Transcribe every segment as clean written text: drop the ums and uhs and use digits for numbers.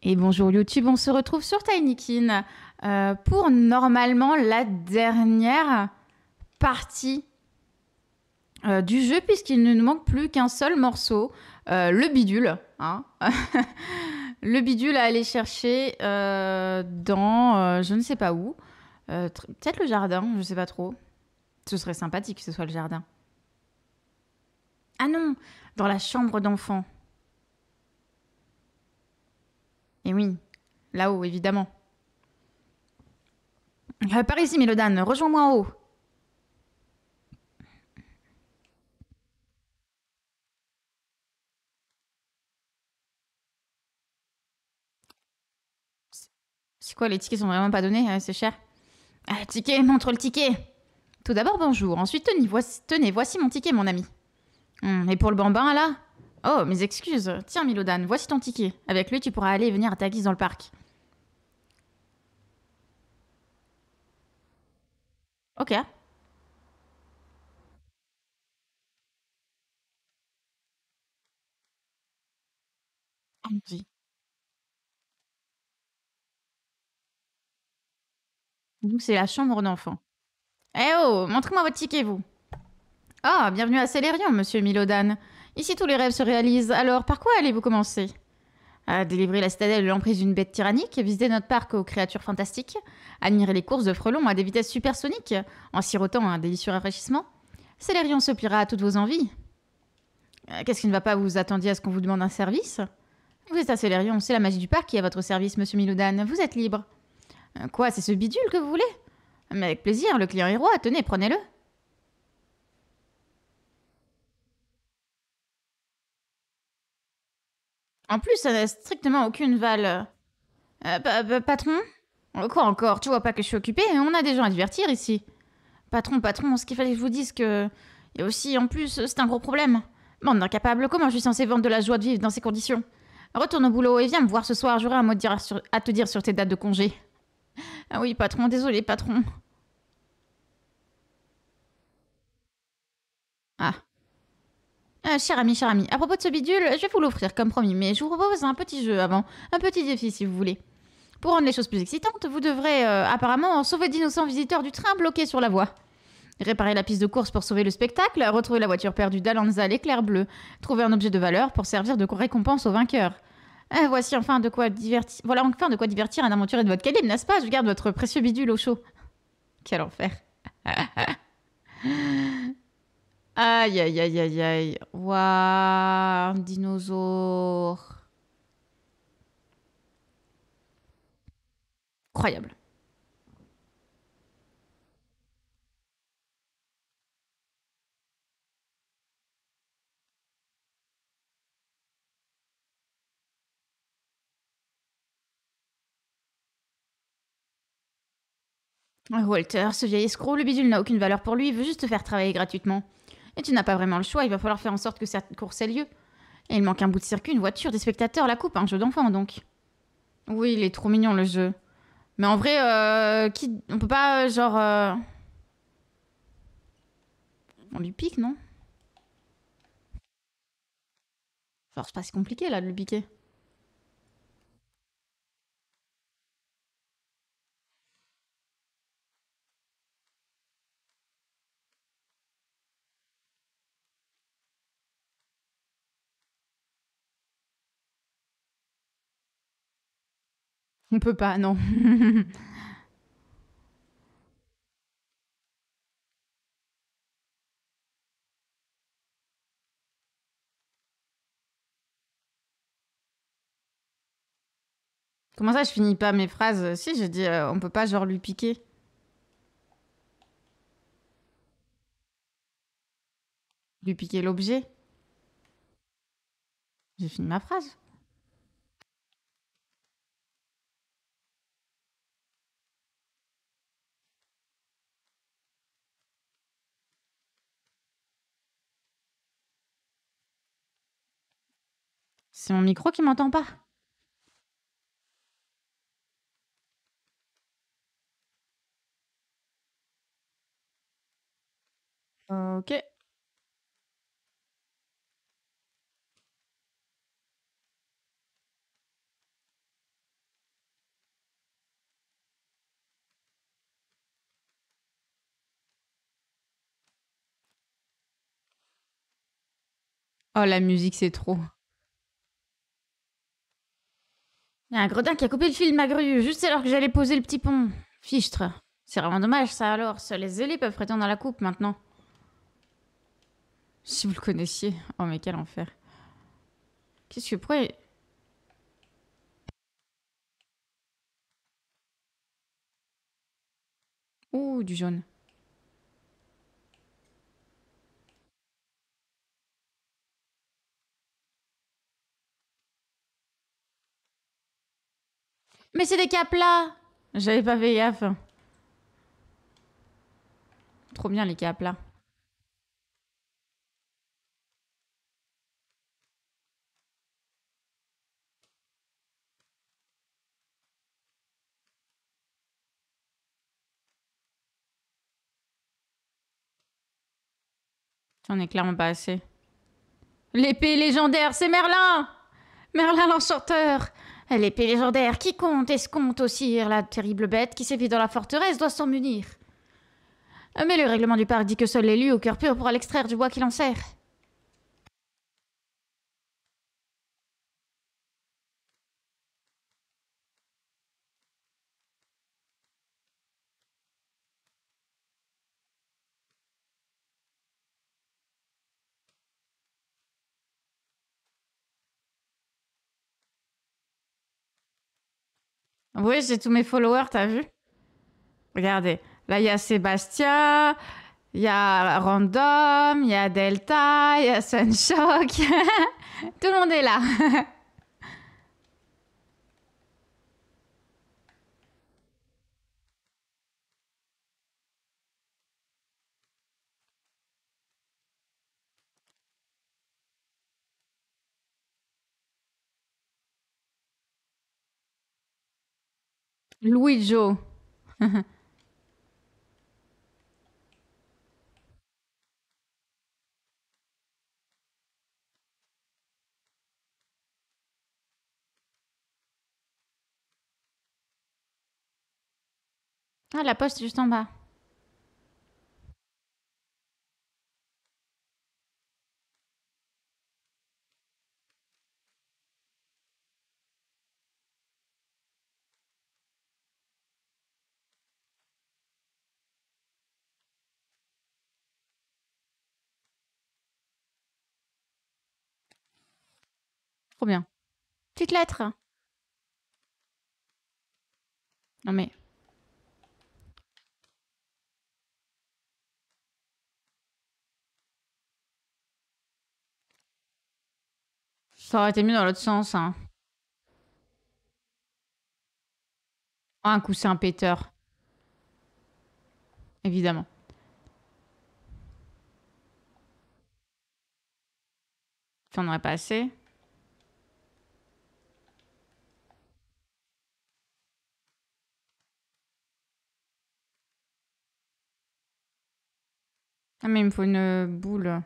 Et bonjour YouTube, on se retrouve sur Tinykin pour normalement la dernière partie du jeu puisqu'il ne nous manque plus qu'un seul morceau, le bidule. Hein. Le bidule à aller chercher dans je ne sais pas où. Peut-être le jardin, je ne sais pas trop. Ce serait sympathique que ce soit le jardin. Ah non, dans la chambre d'enfant. Et oui, là-haut évidemment. Par ici Mélodan, rejoins-moi en haut. C'est quoi, les tickets sont vraiment pas donnés? C'est cher. Ah, ticket, montre le ticket. Tout d'abord, bonjour. Ensuite, tenez, voici mon ticket, mon ami. Et pour le bambin, là? Oh, mes excuses. Tiens, Milodan, voici ton ticket. Avec lui, tu pourras aller et venir à ta guise dans le parc. Ok. Allons-y. Donc, c'est la chambre d'enfant. Eh oh, montrez-moi votre ticket, vous. Ah, bienvenue à Célérion, monsieur Milodan. Ici, tous les rêves se réalisent. Alors, par quoi allez-vous commencer? À délivrer la citadelle de l'emprise d'une bête tyrannique, visiter notre parc aux créatures fantastiques, admirer les courses de frelons à des vitesses supersoniques, en sirotant un délicieux rafraîchissement. Célérion se pliera à toutes vos envies. Qu'est-ce qui ne va pas, vous attendiez à ce qu'on vous demande un service? Vous êtes à Célérion, c'est la magie du parc qui est à votre service, monsieur Miloudan, vous êtes libre. Quoi, c'est ce bidule que vous voulez? Mais avec plaisir, le client est roi, tenez, prenez-le. En plus, ça n'a strictement aucune valeur. Patron? Quoi encore? Tu vois pas que je suis occupée? On a des gens à divertir ici. Patron, ce qu'il fallait que je vous dise que... Et aussi, en plus, c'est un gros problème. Bande d'incapables, comment je suis censée vendre de la joie de vivre dans ces conditions? Retourne au boulot et viens me voir ce soir, j'aurai un mot à te dire sur tes dates de congé. Ah oui, patron, désolé, patron. Ah. Cher ami, à propos de ce bidule, je vais vous l'offrir comme promis, mais je vous propose un petit jeu avant, un petit défi si vous voulez. Pour rendre les choses plus excitantes, vous devrez apparemment sauver d'innocents visiteurs du train bloqués sur la voie. Réparer la piste de course pour sauver le spectacle, retrouver la voiture perdue d'Alanza l'éclair bleu, trouver un objet de valeur pour servir de récompense au vainqueur. Voilà enfin de quoi divertir un aventurier de votre calibre, n'est-ce pas? Je garde votre précieux bidule au chaud. Quel enfer. Aïe, aïe, aïe, aïe, aïe. Waouh, un dinosaure. Incroyable. Walter, ce vieil escroc, le bidule n'a aucune valeur pour lui, il veut juste te faire travailler gratuitement. Et tu n'as pas vraiment le choix, il va falloir faire en sorte que cette course ait lieu. Et il manque un bout de circuit, une voiture, des spectateurs, la coupe, un jeu d'enfant donc. Oui, il est trop mignon le jeu. Mais en vrai, on peut pas, on lui pique, non? Genre, c'est pas si compliqué là de lui piquer. On peut pas, non. Comment ça, je finis pas mes phrases? Si, j'ai dit, on peut pas, genre, lui piquer. Lui piquer l'objet. J'ai fini ma phrase. C'est mon micro qui m'entend pas. Ok. Oh, la musique, c'est trop. Il y a un gredin qui a coupé le fil de ma grue, juste alors que j'allais poser le petit pont. Fichtre. C'est vraiment dommage, ça, alors. Seuls les zélés peuvent prétendre à la coupe, maintenant. Si vous le connaissiez. Oh, mais quel enfer. Qu'est-ce que... Pourquoi... Ouh, du jaune. Mais c'est des capes là. J'avais pas fait gaffe. Trop bien, les capes là. J'en ai clairement pas assez. L'épée légendaire, c'est Merlin. Merlin l'enchanteur. L'épée légendaire, qui compte escompte aussi la terrible bête qui sévit dans la forteresse doit s'en munir. Mais le règlement du parc dit que seul l'élu au cœur pur pourra l'extraire du bois qu'il en sert. Oui, j'ai tous mes followers, t'as vu? Regardez, là il y a Sébastien, il y a Random, il y a Delta, il y a Sunshock. Tout le monde est là. Louis Joe. Ah, la poste juste en bas. Trop bien. Petite lettre. Non mais, ça aurait été mieux dans l'autre sens, hein. Ah, un coussin péteur, évidemment. T'en aurais pas assez. Ah, mais il me faut une boule.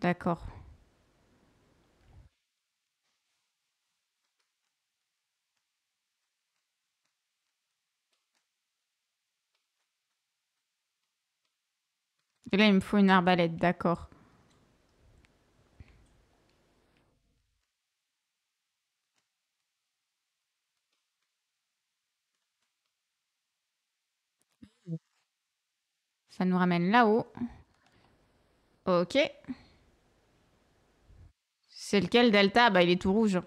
D'accord. Et là, il me faut une arbalète, d'accord. Ça nous ramène là-haut. Ok. C'est lequel, Delta? Bah, il est tout rouge.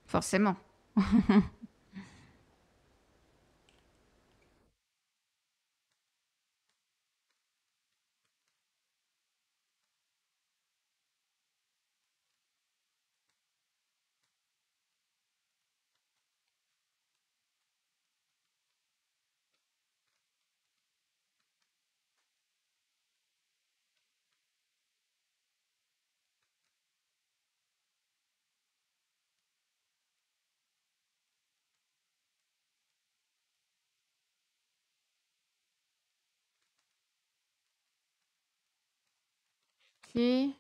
Forcément. Ok.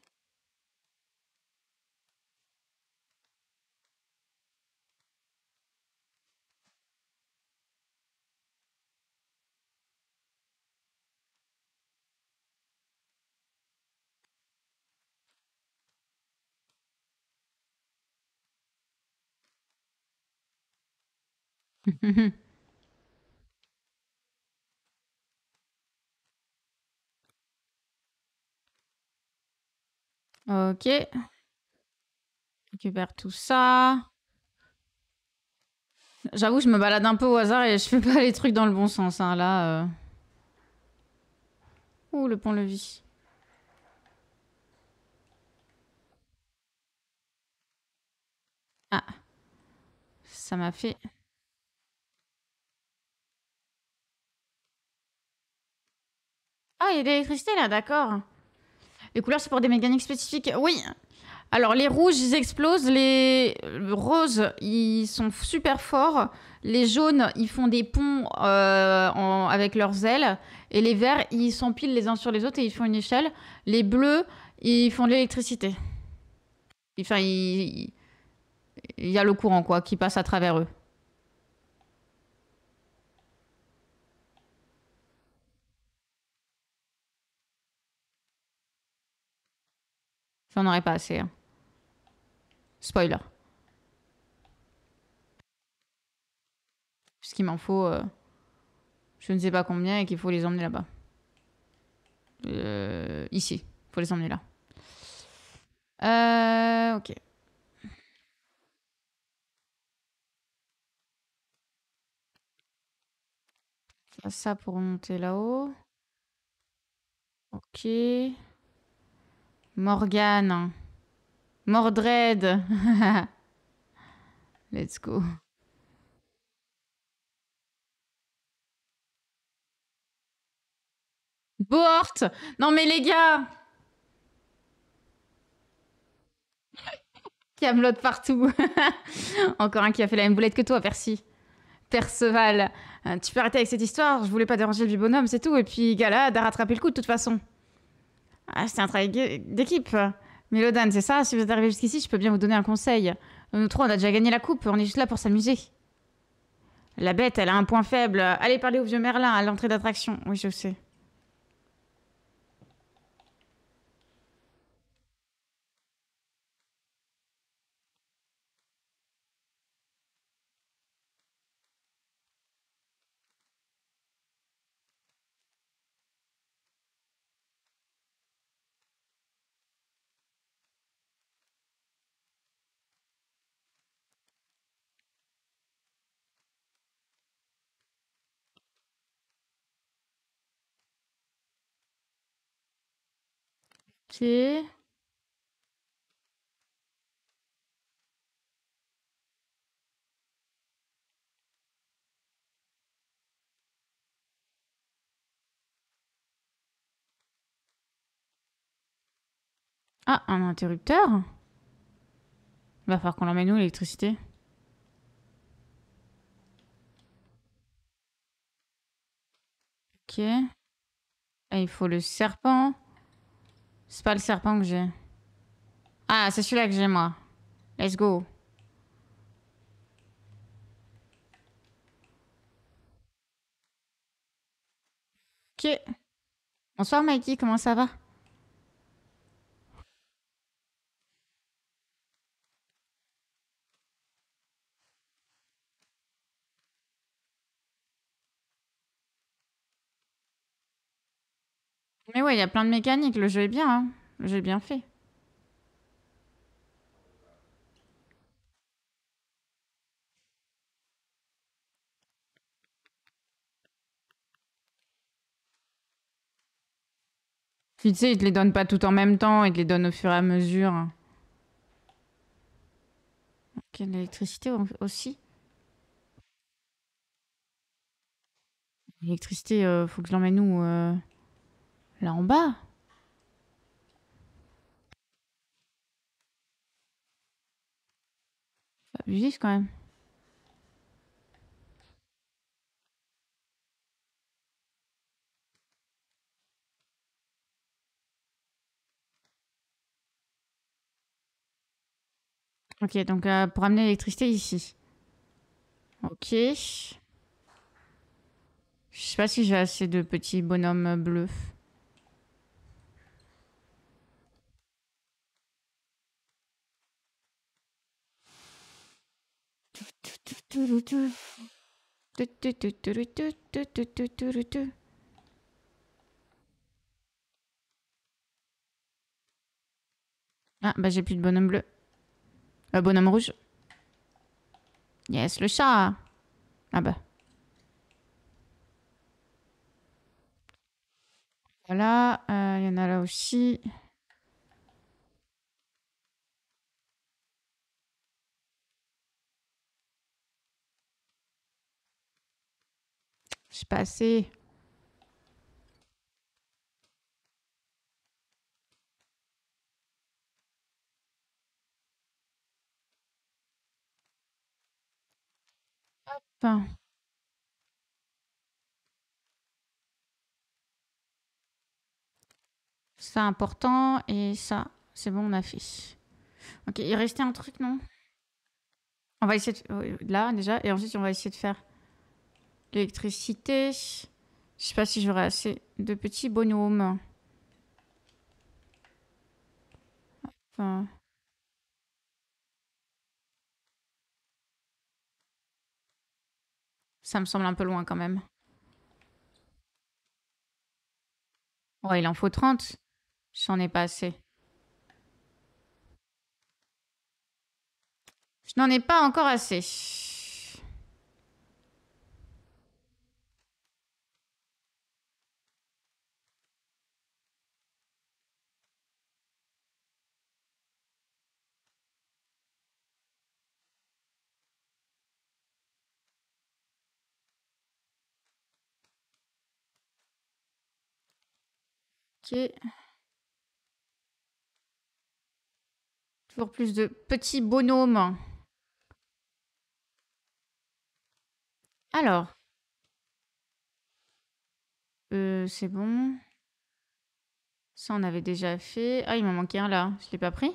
Ok, récupère tout ça. J'avoue, je me balade un peu au hasard et je fais pas les trucs dans le bon sens. Hein. Là, ouh, le pont-levis. Ah, ça m'a fait... Ah, il y a de l'électricité là, d'accord. Les couleurs, c'est pour des mécaniques spécifiques. Oui. Alors, les rouges, ils explosent. Les roses, ils sont super forts. Les jaunes, ils font des ponts avec leurs ailes. Et les verts, ils s'empilent les uns sur les autres et ils font une échelle. Les bleus, ils font de l'électricité. Enfin, il y a le courant, quoi, qui passe à travers eux. J'en aurais pas assez. Hein. Spoiler. Puisqu'il m'en faut je ne sais pas combien et qu'il faut les emmener là-bas. Ici. Il faut les emmener là. Ok. Ça pour monter là-haut. Ok. Morgane. Mordred. Let's go. Bohort. Non mais les gars. Camelot partout. Encore un qui a fait la même boulette que toi, Percy. Perceval. Tu peux arrêter avec cette histoire. Je voulais pas déranger le vieux bonhomme, c'est tout. Et puis Galad a rattrapé le coup de toute façon. Ah, c'est un travail d'équipe. Mélodan, c'est ça. Si vous êtes arrivé jusqu'ici, je peux bien vous donner un conseil. Nous trois, on a déjà gagné la coupe. On est juste là pour s'amuser. La bête, elle a un point faible. Allez parler au vieux Merlin à l'entrée d'attraction. Oui, je sais. Ok. Ah, un interrupteur. Il va falloir qu'on l'emmène où, l'électricité? Ok. Et il faut le serpent. C'est pas le serpent que j'ai. Ah, c'est celui-là que j'ai, moi. Let's go. Ok. Bonsoir, Mikey. Comment ça va? Mais ouais, il y a plein de mécaniques. Le jeu est bien, hein. Le jeu est bien fait. Puis tu sais, ils te les donnent pas tout en même temps. Ils te les donnent au fur et à mesure. Ok, l'électricité aussi. L'électricité, faut que je l'emmène où là en bas. C'est abusif quand même. Ok, donc pour amener l'électricité ici. Ok. Je sais pas si j'ai assez de petits bonhommes bleus. Ah, bah j'ai plus de bonhomme bleu. Bonhomme rouge. Yes, le chat. Ah bah. Voilà, il y en a là aussi. J'ai pas assez. Enfin, ça important et ça, c'est bon, on a fait. Ok, il restait un truc, non? On va essayer de... Là, déjà. Et ensuite, on va essayer de faire l'électricité. Je sais pas si j'aurai assez de petits bonhommes. Enfin, ça me semble un peu loin quand même. Ouais, il en faut 30. J'en ai pas assez. Je n'en ai pas encore assez. Ok. Toujours plus de petits bonhommes. Alors, c'est bon. Ça, on avait déjà fait. Ah, il m'en manquait un là. Je l'ai pas pris.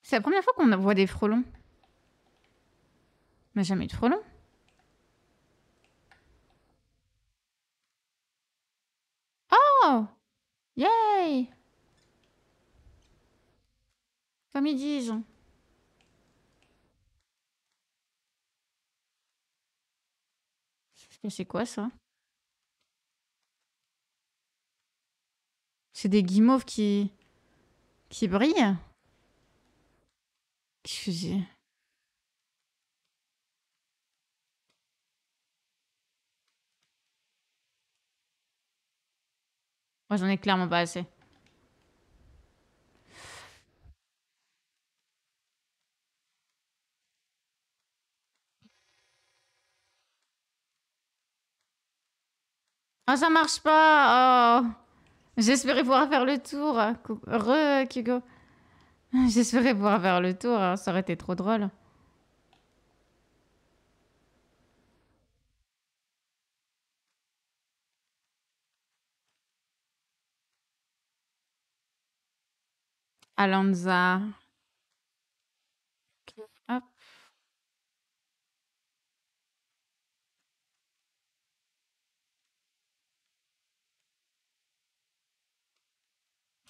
C'est la première fois qu'on voit des frelons. On n'a jamais eu de frelons. Oh! Yay! Comme ils disent. C'est quoi ça? C'est des guimauves qui brillent? Excusez. Moi, j'en ai clairement pas assez. Ah, ça marche pas! Oh! J'espérais pouvoir faire le tour. Hugo. J'espérais pouvoir faire le tour. Ça aurait été trop drôle. Alanza. Hop.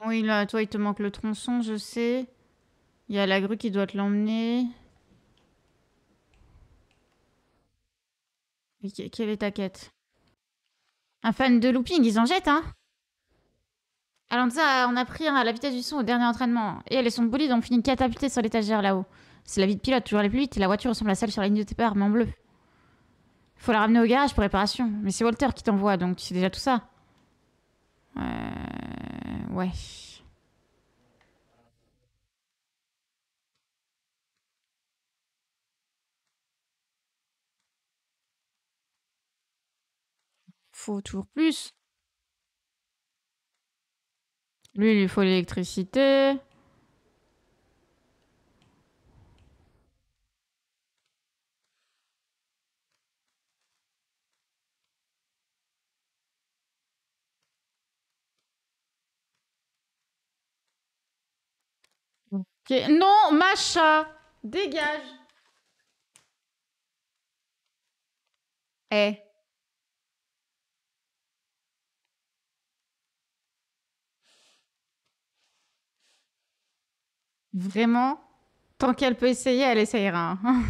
Oui, là, toi, il te manque le tronçon, je sais. Il y a la grue qui doit te l'emmener. Quelle est ta quête? Un fan de looping, ils en jettent, hein? Alanza, on a pris à la vitesse du son au dernier entraînement. Et elle et son bolide ont fini catapultés sur l'étagère là-haut. C'est la vie de pilote, toujours aller plus vite. Et la voiture ressemble à celle sur la ligne de départ, mais en bleu. Faut la ramener au garage pour réparation. Mais c'est Walter qui t'envoie, donc tu sais déjà tout ça. Ouais. Faut toujours plus. Lui, il lui faut l'électricité. Ok. Non, Macha! Dégage! Eh, vraiment, tant qu'elle peut essayer, elle essayera, hein.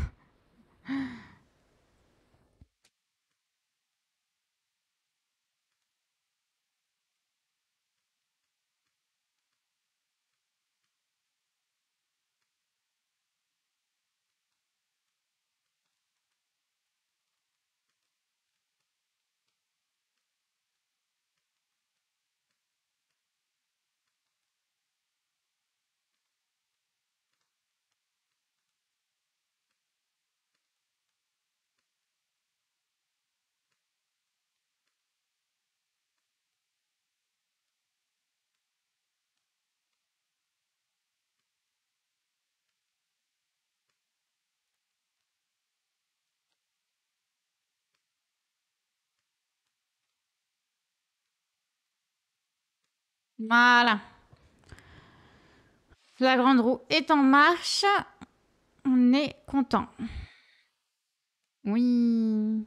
Voilà. La grande roue est en marche. On est content. Oui.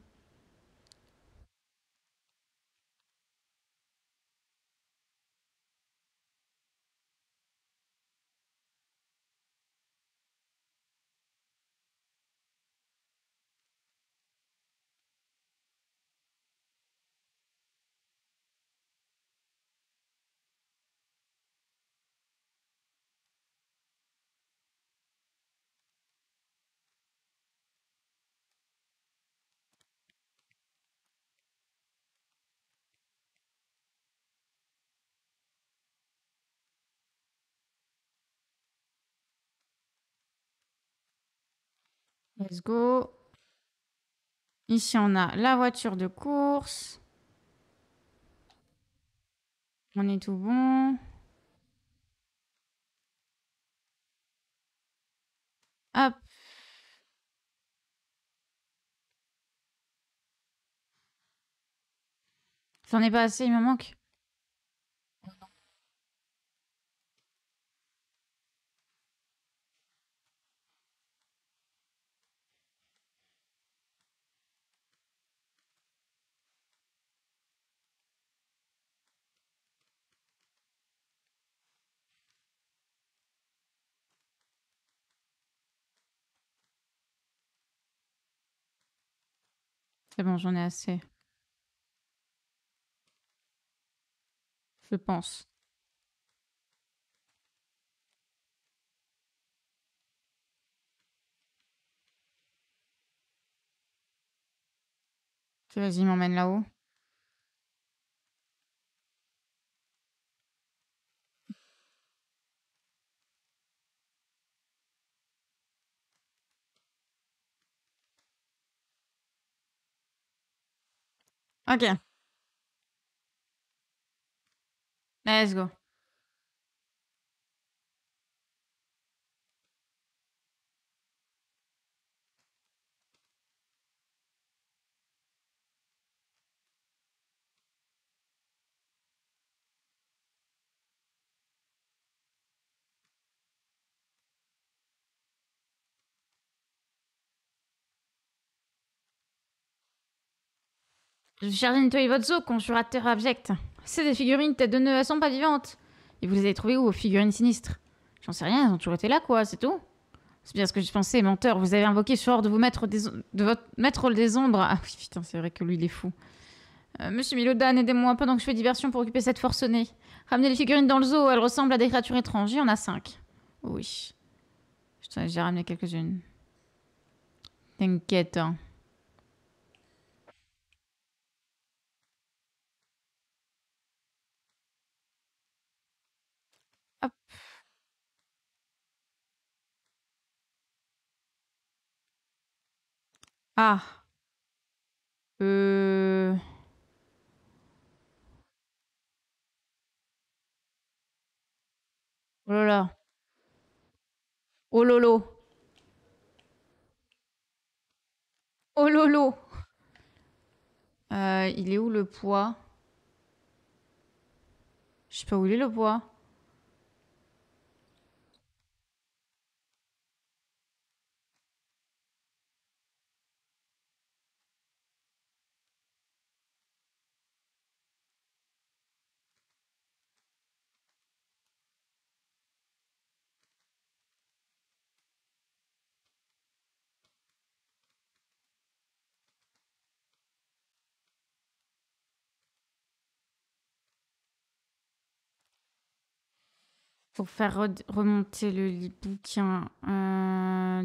Let's go. Ici, on a la voiture de course. On est tout bon. Hop. J'en ai pas assez, il me manque. C'est bon, j'en ai assez. Je pense. Vas-y, m'emmène là-haut. Ok. Let's go. Je cherche à nettoyer votre zoo, conjurateur abject. C'est des figurines tête de nœud, elles sont pas vivantes. Et vous les avez trouvées où, vos figurines sinistres? J'en sais rien, elles ont toujours été là, quoi, c'est tout. C'est bien ce que je pensais, menteur. Vous avez invoqué ce de vous mettre de votre maître des ombres. Ah oui, putain, c'est vrai que lui, il est fou. Monsieur Milodan, aidez-moi un peu pendant que je fais diversion pour occuper cette forcenée. Ramenez les figurines dans le zoo, elles ressemblent à des créatures étranges. Il y en a 5. Oui. J'ai ramené quelques-unes. T'inquiète, hein. Hop. Ah. Euh... Oh là là. Oh lolo. Oh lolo. Il est où le poids? Je sais pas où il est le poids. Pour faire remonter le bouquin.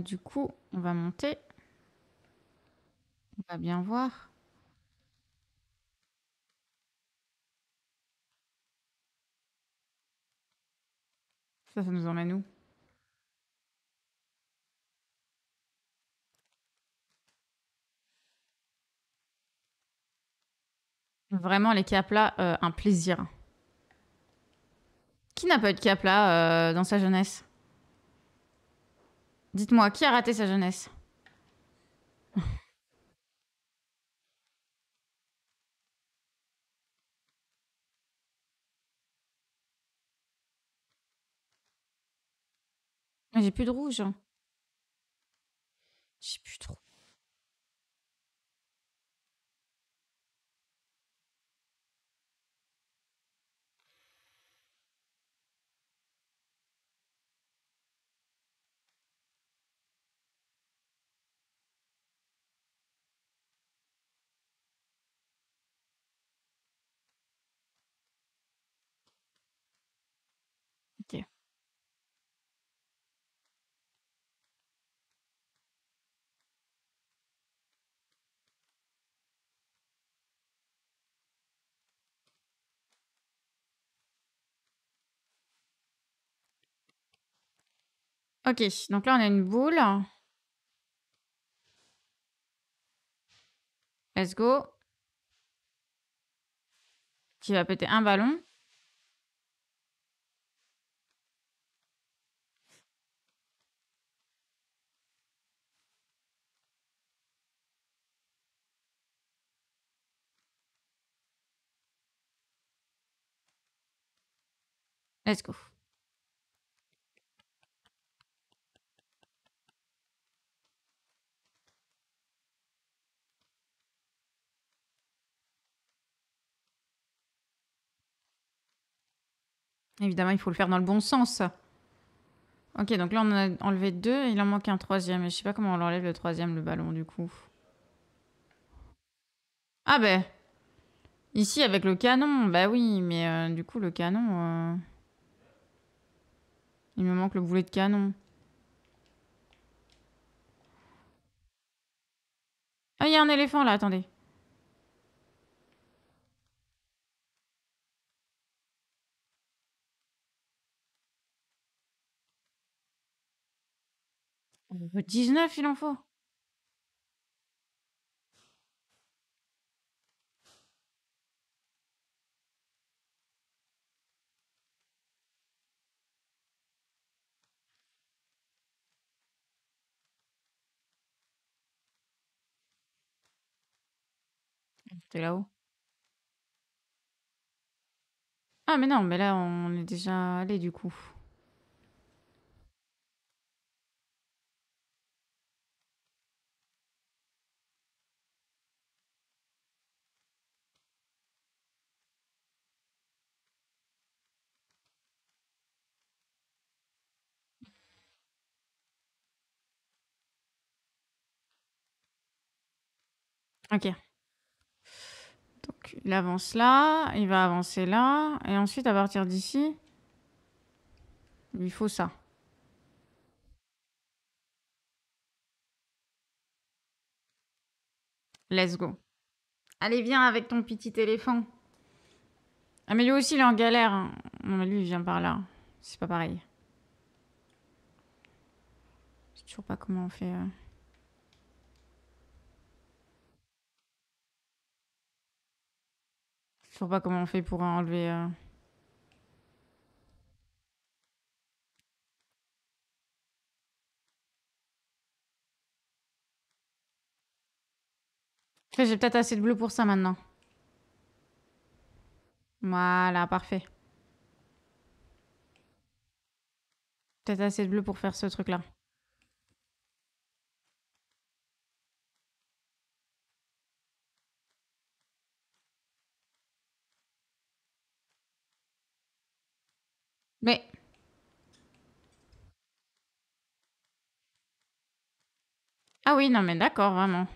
Du coup, on va monter. On va bien voir. Ça nous emmène où? Vraiment, les caplas, un plaisir. Qui n'a pas eu de capla dans sa jeunesse? Dites-moi, qui a raté sa jeunesse? J'ai plus de rouge. J'ai plus trop. Ok. Ok, donc là on a une boule. Let's go. Qui va péter un ballon. Let's go. Évidemment, il faut le faire dans le bon sens. Ok, donc là on a enlevé deux et il en manque un troisième. Et je sais pas comment on l'enlève le troisième, le ballon du coup. Ah ben, ici avec le canon. Bah oui, mais du coup le canon... Il me manque le boulet de canon. Ah, il y a un éléphant là, attendez. Euh, 19 il en faut. T'es là-haut. Ah mais non, mais là on est déjà allé du coup. Ok. Donc il avance là, il va avancer là. Et ensuite à partir d'ici, il lui faut ça. Let's go. Allez, viens avec ton petit éléphant. Ah mais lui aussi il est en galère, hein. Non mais lui il vient par là. C'est pas pareil. Je sais toujours pas comment on fait. Je sais toujours pas comment on fait pour enlever. Après, j'ai peut-être assez de bleu pour ça maintenant. Voilà, parfait. Peut-être assez de bleu pour faire ce truc-là. Mais... Ah oui, non mais d'accord, vraiment.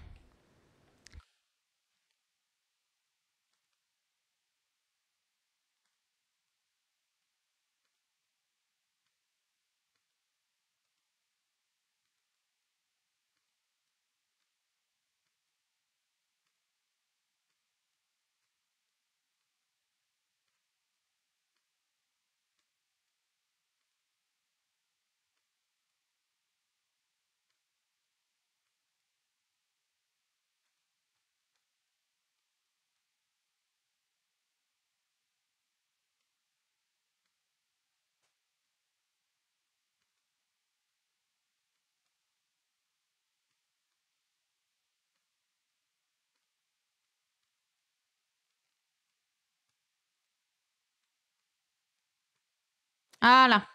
Ah là.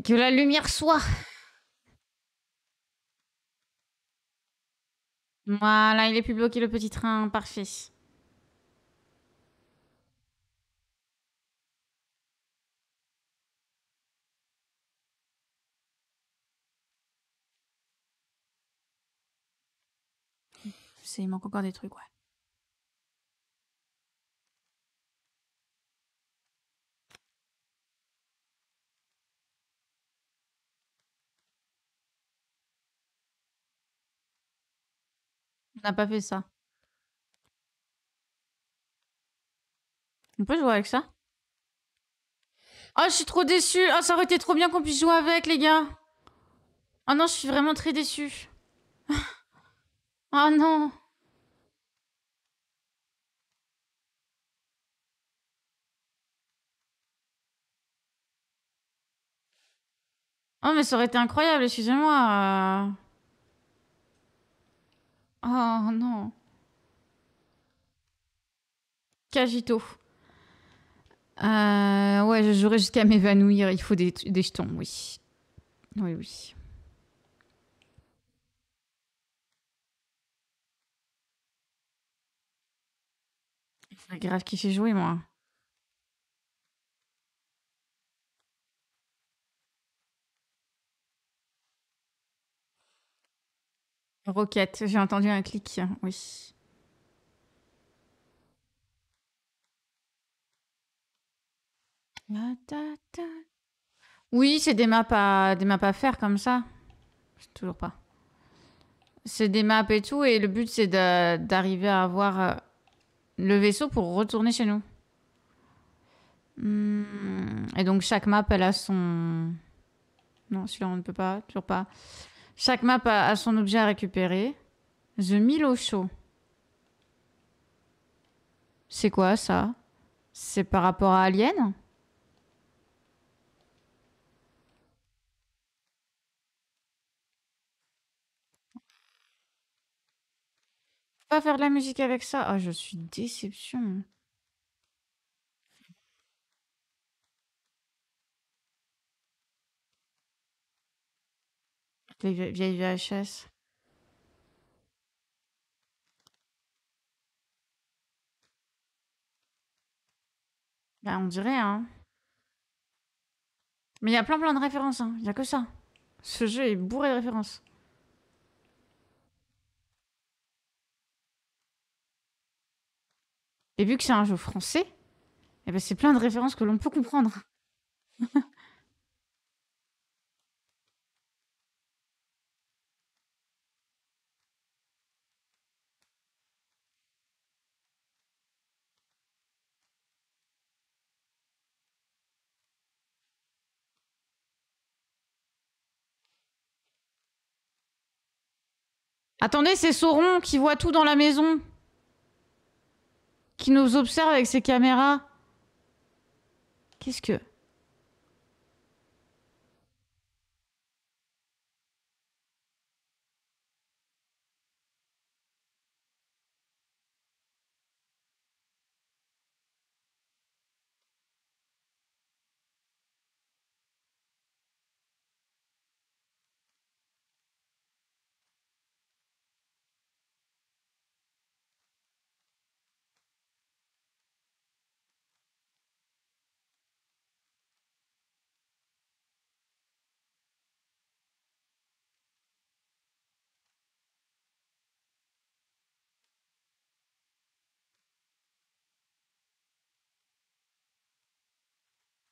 Que la lumière soit. Voilà, il est plus bloqué le petit train. Parfait. Il manque encore des trucs, ouais. On n'a pas fait ça. On peut jouer avec ça? Oh, je suis trop déçue. Ah, ça aurait été trop bien qu'on puisse jouer avec, les gars. Oh non, je suis vraiment très déçue. Oh non. Oh, mais ça aurait été incroyable, excusez-moi. Oh non. Cagito. Ouais, je jouerai jusqu'à m'évanouir. Il faut des jetons, oui. Oui, oui. J'ai grave kiffé jouer, moi. Roquette, j'ai entendu un clic, oui. Oui, c'est des maps à faire comme ça. Toujours pas. C'est des maps et tout, et le but c'est d'arriver à avoir le vaisseau pour retourner chez nous. Et donc chaque map, elle a son... Non, celui-là on ne peut pas, toujours pas. Chaque map a son objet à récupérer. The Milo Show. C'est quoi ça? C'est par rapport à Alien? Pas faire de la musique avec ça? Ah, je suis déception. Les vieilles VHS. Bah, on dirait, hein. Mais il y a plein de références, hein. Il y a que ça. Ce jeu est bourré de références. Et vu que c'est un jeu français, eh ben c'est plein de références que l'on peut comprendre. Attendez, c'est Sauron qui voit tout dans la maison. Qui nous observe avec ses caméras. Qu'est-ce que...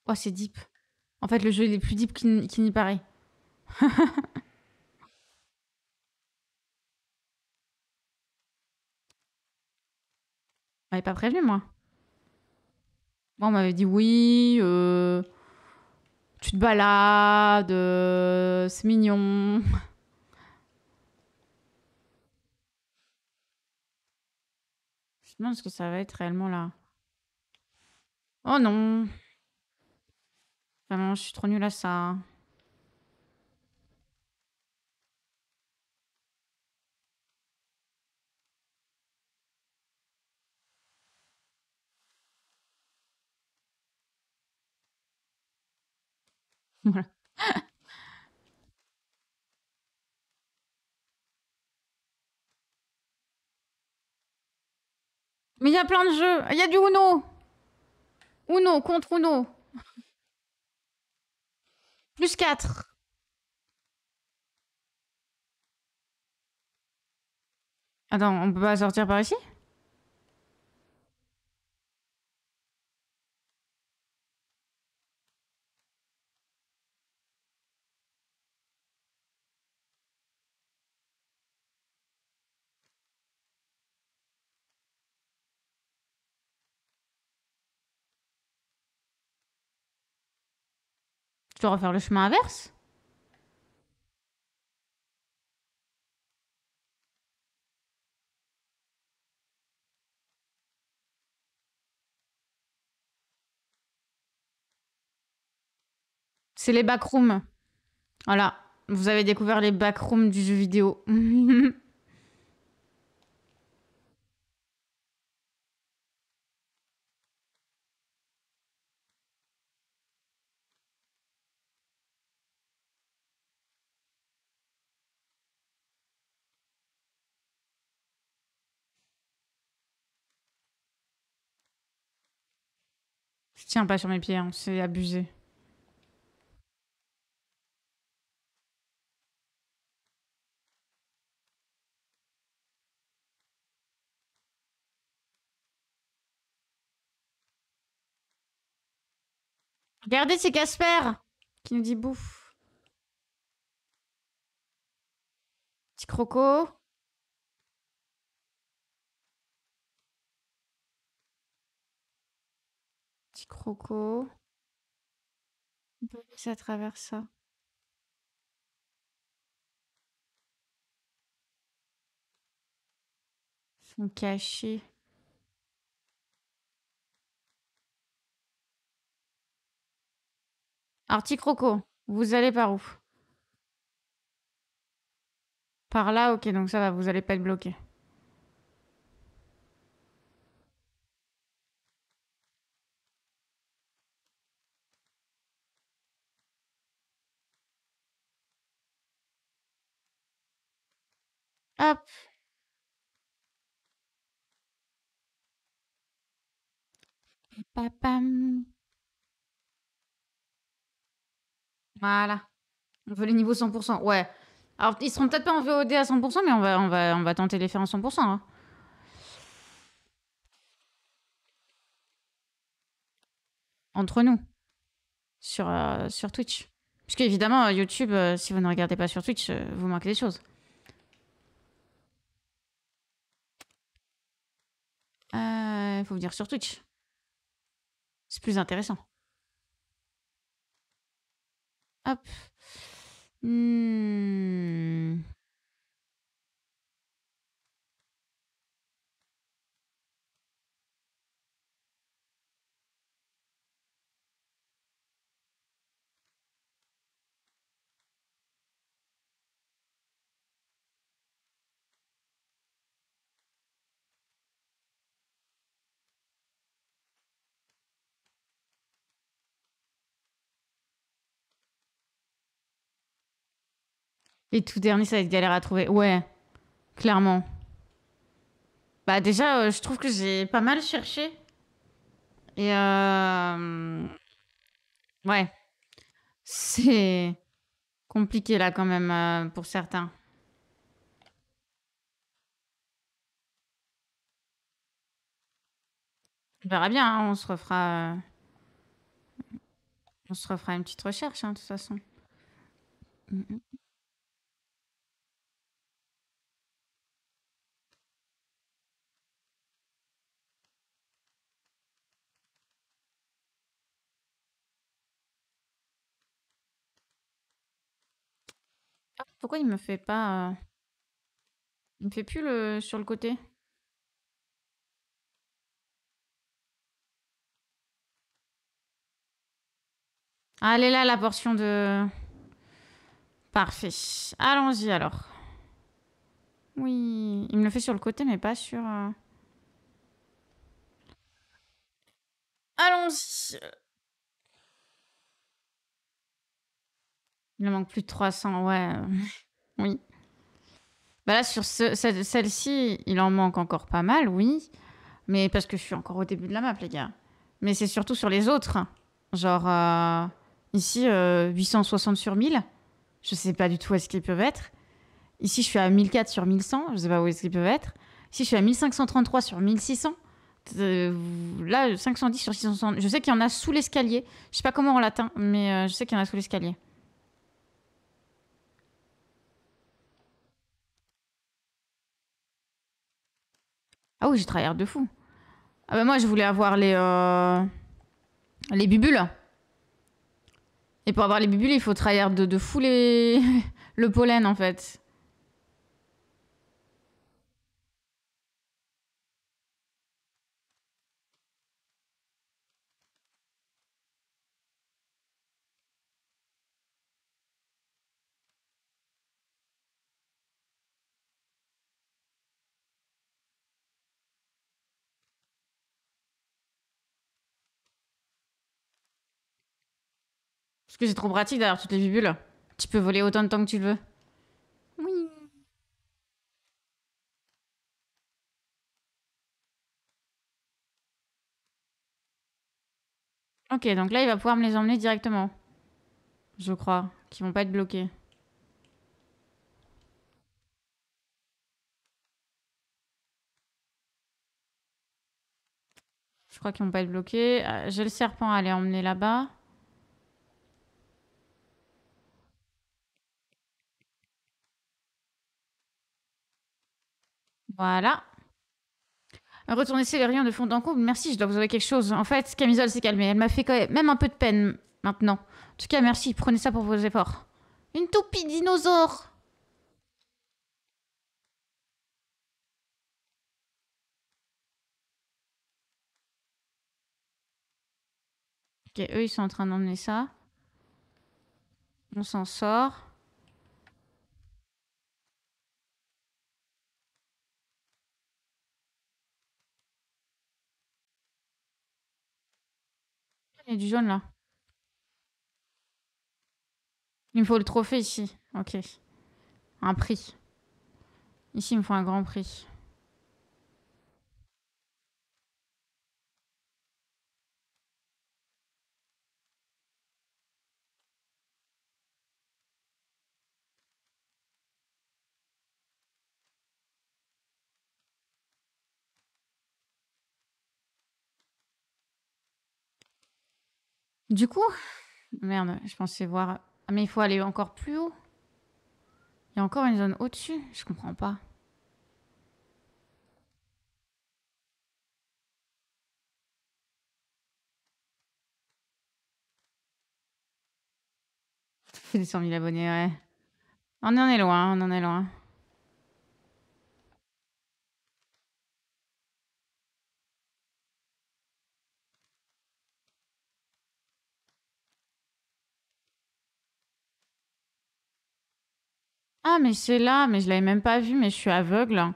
Oh, c'est deep. En fait, le jeu, il est plus deep qu'il n'y paraît. On m'avait pas prévenu, moi. Moi, on m'avait dit oui, tu te balades, c'est mignon. Je me demande ce que ça va être réellement là. Oh non. Vraiment, je suis trop nulle à ça. Voilà. Mais il y a plein de jeux. Il y a du Uno. Uno contre Uno. Plus 4. Attends, on peut pas sortir par ici? Tu dois refaire le chemin inverse? C'est les backrooms. Voilà. Vous avez découvert les backrooms du jeu vidéo. Je tiens pas sur mes pieds, hein, c'est abusé. Regardez, c'est Casper qui nous dit bouffe. Petit croco. Petit croco. On peut passer à travers ça. Ils sont cachés. Alors, petit croco, vous allez par où? Par là, ok, donc ça va, vous allez pas être bloqué. Hop. Papam. Voilà. On veut les niveaux 100%. Ouais. Alors, ils seront peut-être pas en VOD à 100%, mais on va tenter de les faire en 100%. Hein. Entre nous, sur Twitch. Parce qu'évidemment, YouTube, si vous ne regardez pas sur Twitch, vous manquez des choses. Il faut venir sur Twitch. C'est plus intéressant. Hop. Hmm. Les tout derniers, ça va être galère à trouver. Ouais, clairement. Bah déjà, je trouve que j'ai pas mal cherché. Et ouais, c'est compliqué là quand même pour certains. On verra bien, hein, on se refera une petite recherche, hein, de toute façon. Mm, mm. Ah, pourquoi il me fait pas... Il me fait plus le sur le côté? Ah, elle est là, la portion de... Parfait. Allons-y alors. Oui, il me le fait sur le côté, mais pas sur... Allons-y. Il en manque plus de 300, ouais. Oui. Bah là, sur celle-ci, il en manque encore pas mal, oui. Mais parce que je suis encore au début de la map, les gars. Mais c'est surtout sur les autres. Genre, ici, 860 sur 1000. Je sais pas du tout où est-ce qu'ils peuvent être. Ici, je suis à 1004 sur 1100. Je sais pas où est-ce qu'ils peuvent être. Ici, je suis à 1533 sur 1600. Là, 510 sur 660. Je sais qu'il y en a sous l'escalier. Je sais pas comment on l'atteint, mais je sais qu'il y en a sous l'escalier. Ah oui, j'ai travaillé de fou. Ah bah moi, je voulais avoir les bubules. Et pour avoir les bubules, il faut tryhard de fou le pollen, en fait. Parce que c'est trop pratique d'avoir toutes les bubules. Tu peux voler autant de temps que tu le veux. Oui. Ok, donc là, il va pouvoir me les emmener directement. Je crois. Qu'ils vont pas être bloqués. Je crois qu'ils vont pas être bloqués. J'ai le serpent à aller emmener là-bas. Voilà. Retournez les rayons de fond en comble. Merci, je dois vous avouer quelque chose. En fait, Camisole s'est calmée. Elle m'a fait quand même un peu de peine maintenant. En tout cas, merci. Prenez ça pour vos efforts. Une toupie dinosaure. Ok, eux, ils sont en train d'emmener ça. On s'en sort. Il y a du jaune là. Il me faut le trophée ici. Ok. Un prix. Ici, il me faut un grand prix. Du coup, merde, je pensais voir. Ah, mais il faut aller encore plus haut. Il y a encore une zone au-dessus. Je comprends pas. C'est des 100 000 abonnés, ouais. On en est loin, on en est loin. Ah, mais c'est là, mais je l'avais même pas vu, mais je suis aveugle.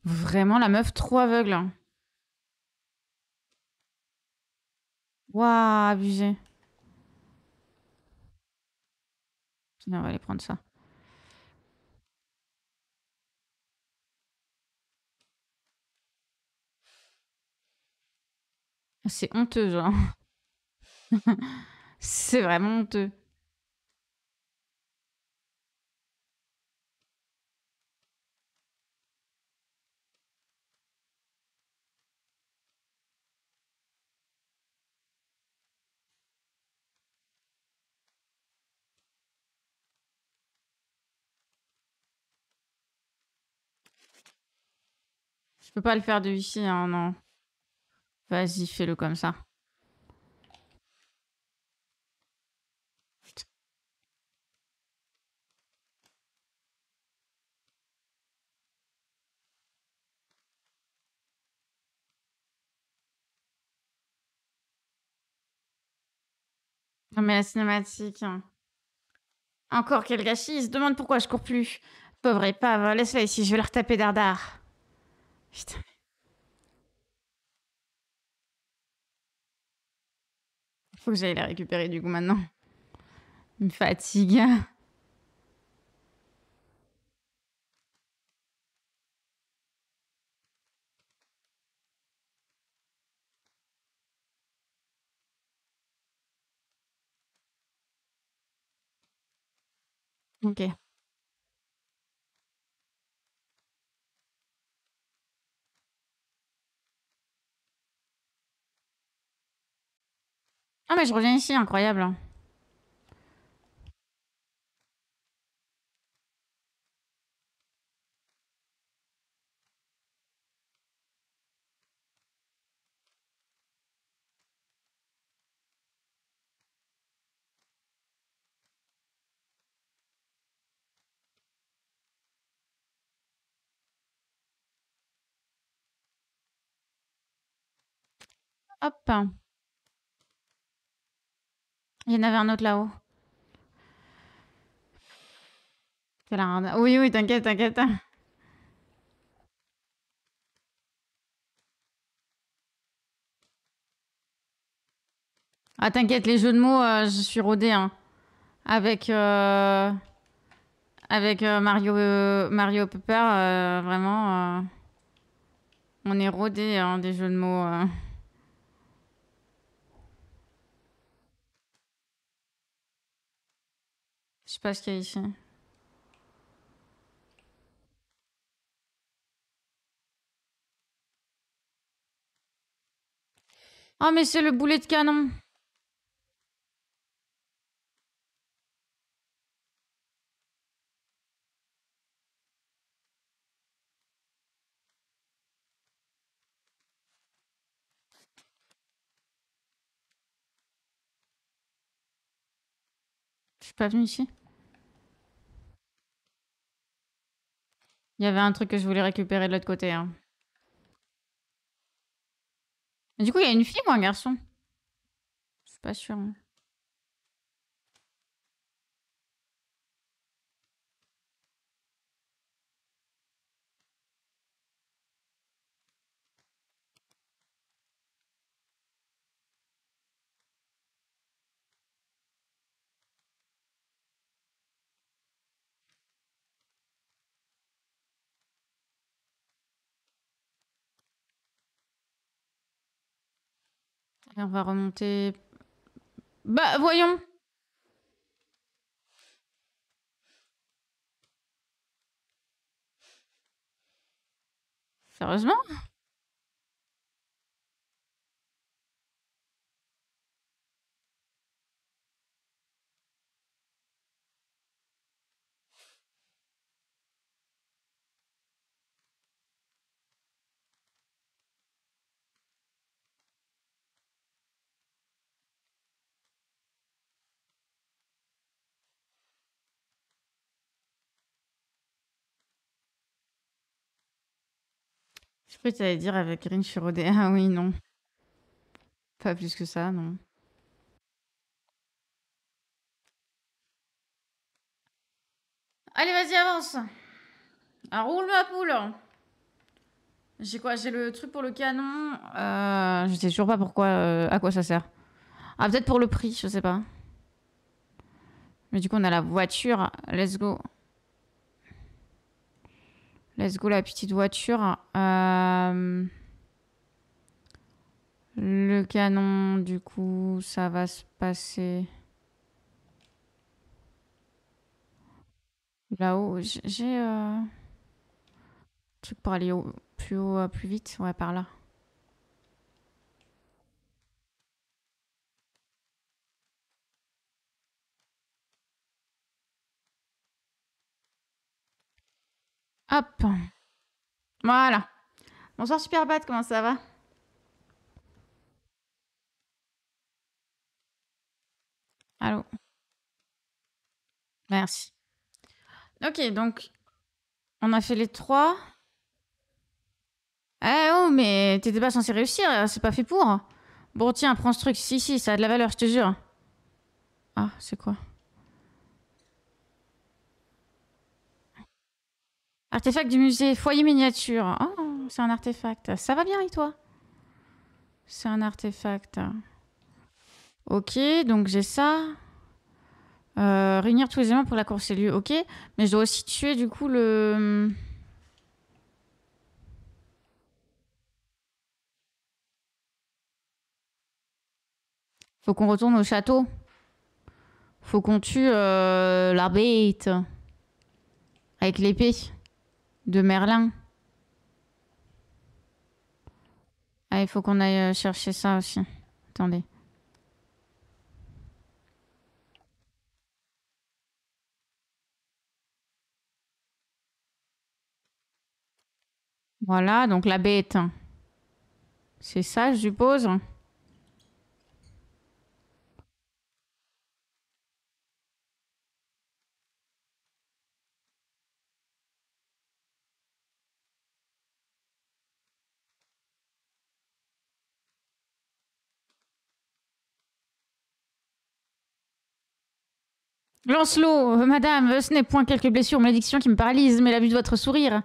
Vraiment, la meuf trop aveugle. Waouh, abusé. Tiens, on va aller prendre ça. C'est honteux, genre. C'est vraiment honteux. Je peux pas le faire de ici, hein, non. Vas-y, fais-le comme ça. Putain. Non, mais la cinématique, hein. Encore quel gâchis. Il se demande pourquoi je cours plus. Pauvre épave, laisse-la ici, je vais la retaper dardard. Putain, faut que j'aille la récupérer du coup maintenant. Une fatigue. Ok. Ah, mais je reviens ici, incroyable. Hop. Il y en avait un autre là-haut. C'est la rade. Oui, oui, t'inquiète, t'inquiète. Ah, t'inquiète, les jeux de mots, je suis rodée, hein. Avec, Mario Pepper, vraiment, on est rodé, hein, des jeux de mots. Je sais pas ce qu'il y a ici. Oh, mais c'est le boulet de canon. Je suis pas venue ici. Il y avait un truc que je voulais récupérer de l'autre côté, hein. Et du coup, il y a une fille ou un garçon? Je suis pas sûre, hein. Et on va remonter. Bah, voyons. Sérieusement? Je croyais que t'allais dire avec Green, je suis rodée. Ah oui, non. Pas plus que ça, non. Allez, vas-y, avance. Ah, roule ma poule. J'ai quoi? J'ai le truc pour le canon. Je sais toujours pas pourquoi, à quoi ça sert. Ah, peut-être pour le prix, je sais pas. Mais du coup, on a la voiture. Let's go. Let's go, la petite voiture. Le canon, du coup, ça va se passer là-haut. J'ai truc pour aller plus haut, plus vite. Ouais, par là. Hop. Voilà. Bonsoir, Super Bat, comment ça va? Allô. Merci. Ok, donc, on a fait les trois. Eh oh, mais t'étais pas censé réussir, c'est pas fait pour. Bon, tiens, prends ce truc. Si, si, ça a de la valeur, je te jure. Ah, c'est quoi? Artefact du musée, foyer miniature. Oh, c'est un artefact. Ça va bien et toi? C'est un artefact. Ok, donc j'ai ça. Réunir tous les éléments pour la course élue, ok. Mais je dois aussi tuer du coup le... Faut qu'on retourne au château. Faut qu'on tue la bête. Avec l'épée de Merlin. Ah, il faut qu'on aille chercher ça aussi. Attendez. Voilà, donc la bête. C'est ça, je suppose. Lancelot, madame, ce n'est point quelques blessures ou malédictions qui me paralysent, mais la vue de votre sourire.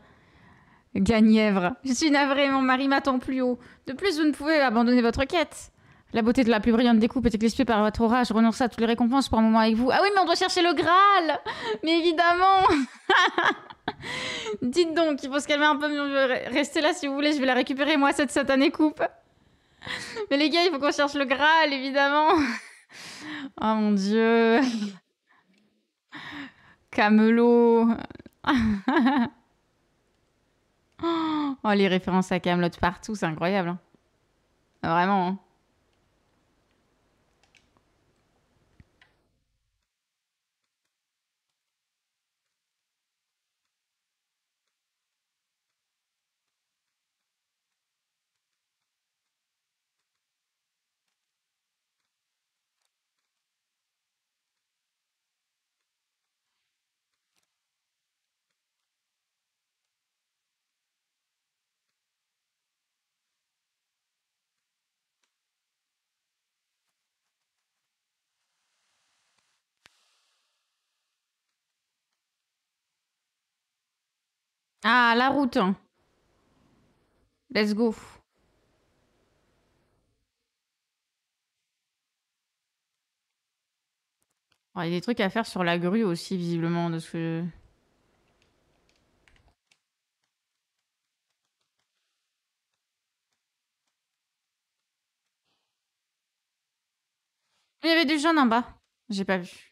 Gagnièvre, je suis navrée, mon mari m'attend plus haut. De plus, vous ne pouvez abandonner votre quête. La beauté de la plus brillante découpe est éclipsée par votre aura. Je renonce à toutes les récompenses pour un moment avec vous. Ah oui, mais on doit chercher le Graal. Mais évidemment. Dites donc, il faut se calmer un peu. Restez là si vous voulez, je vais la récupérer, moi, cette satanée coupe. Mais les gars, il faut qu'on cherche le Graal, évidemment. Oh mon dieu. Camelot. Oh, les références à Camelot partout, c'est incroyable. Hein. Vraiment. Hein. Ah, la route. Let's go. Oh, il y a des trucs à faire sur la grue aussi, visiblement, de ce que... Il y avait du jaune en bas. J'ai pas vu.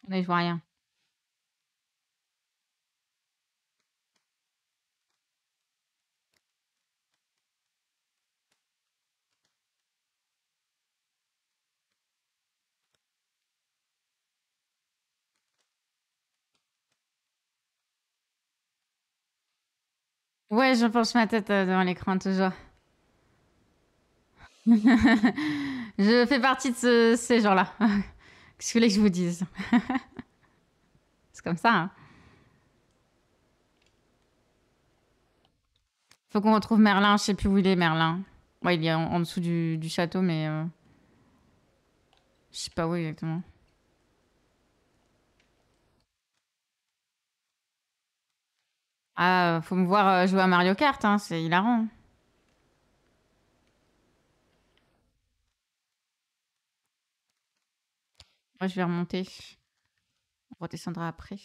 Mais je vois rien. Ouais, je pense ma tête devant l'écran toujours. Je fais partie de ces gens-là. Qu'est-ce que vous voulez que je vous dise? C'est comme ça. Hein. Faut qu'on retrouve Merlin. Je sais plus où il est, Merlin. Ouais, il est en dessous du château, mais je sais pas où exactement. Ah, faut me voir jouer à Mario Kart, hein, c'est hilarant. Moi, je vais remonter. On redescendra après.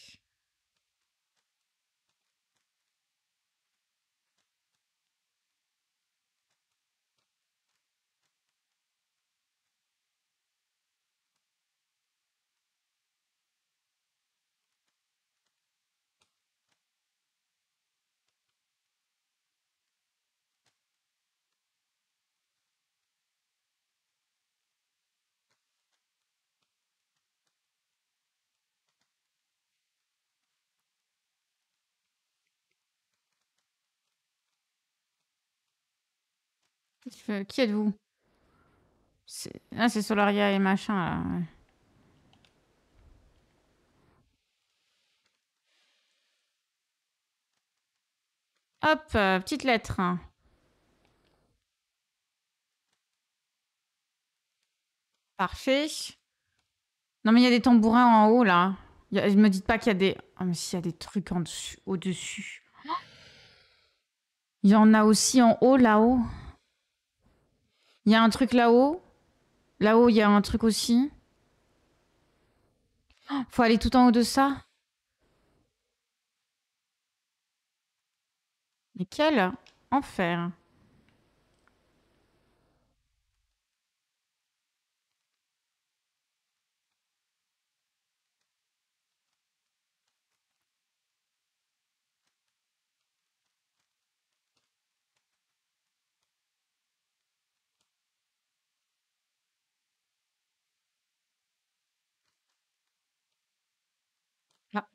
Qui êtes-vous? Ah, c'est Solaria et machin, là. Ouais. Hop, petite lettre. Parfait. Non, mais il y a des tambourins en haut, là. Je me dites pas qu'il y a des... Ah, mais s'il y a des trucs en dessus, au-dessus. Il y en a aussi en haut, là-haut. Il y a un truc là-haut. Là-haut, il y a un truc aussi. Faut aller tout en haut de ça. Mais quel enfer. Ah.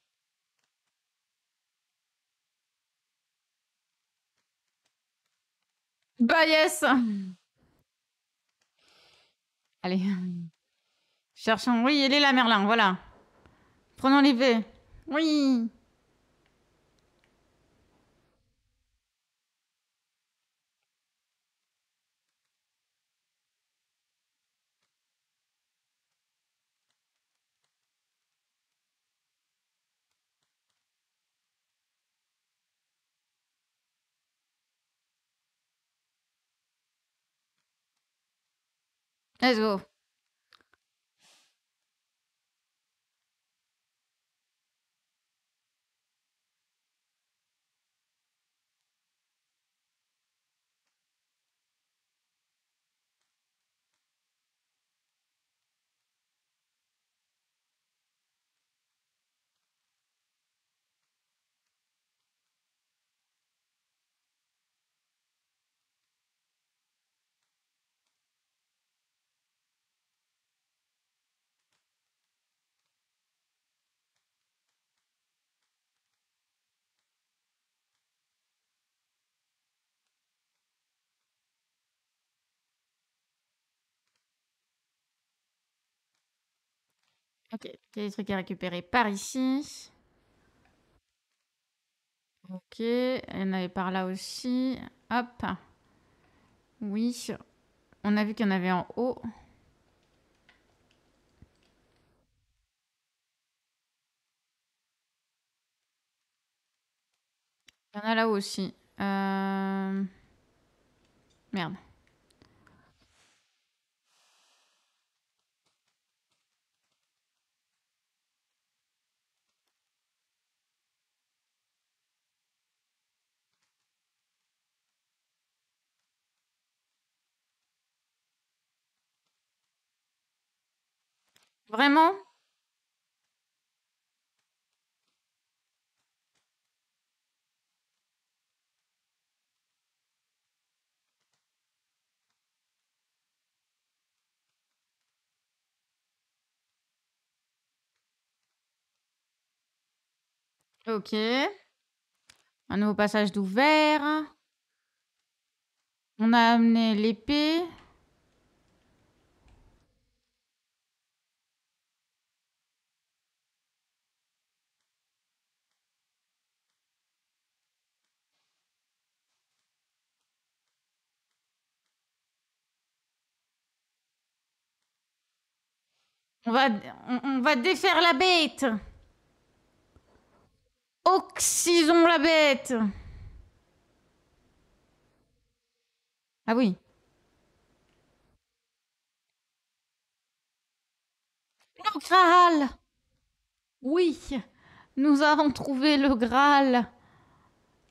Bah yes. Allez. Cherchons. Oui, elle est là, Merlin, voilà. Prenons l'épée. Oui. Let's go. Ok, il y a des trucs à récupérer par ici. Ok, il y en avait par là aussi. Hop. Oui, on a vu qu'il y en avait en haut. Il y en a là aussi. Merde. Vraiment? Ok. Un nouveau passage d'ouvert. On a amené l'épée. On va, on va défaire la bête. Oxysons la bête. Ah oui. Le Graal. Oui. Nous avons trouvé le Graal.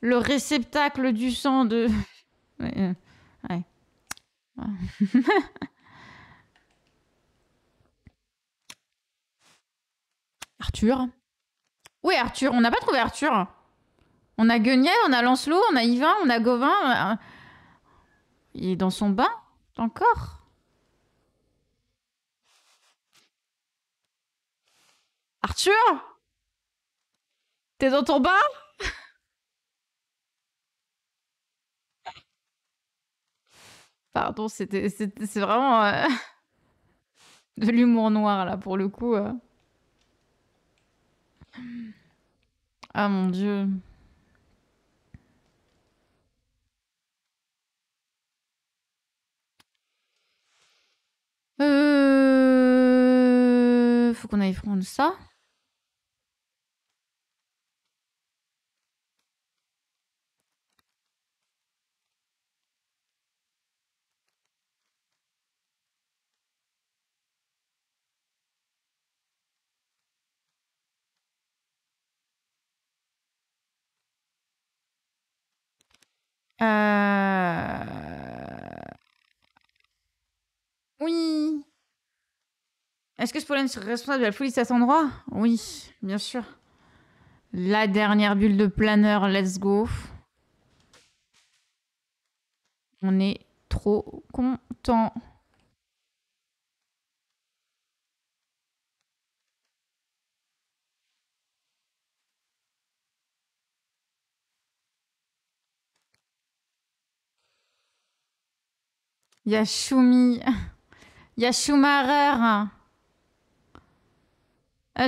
Le réceptacle du sang de... Ouais, ouais. Arthur. Oui, Arthur. On n'a pas trouvé Arthur. On a Guenièvre, on a Lancelot, on a Yvain, on a Gauvin. Il est dans son bain encore. Arthur? T'es dans ton bain? Pardon, c'est vraiment de l'humour noir là pour le coup. Ah mon dieu. faut qu'on aille prendre ça. Oui. Est-ce que ce pollen serait responsable de la police à cet endroit? Oui, bien sûr. La dernière bulle de planeur, let's go. On est trop content. Il y a Shumi. Il y a Schumacher.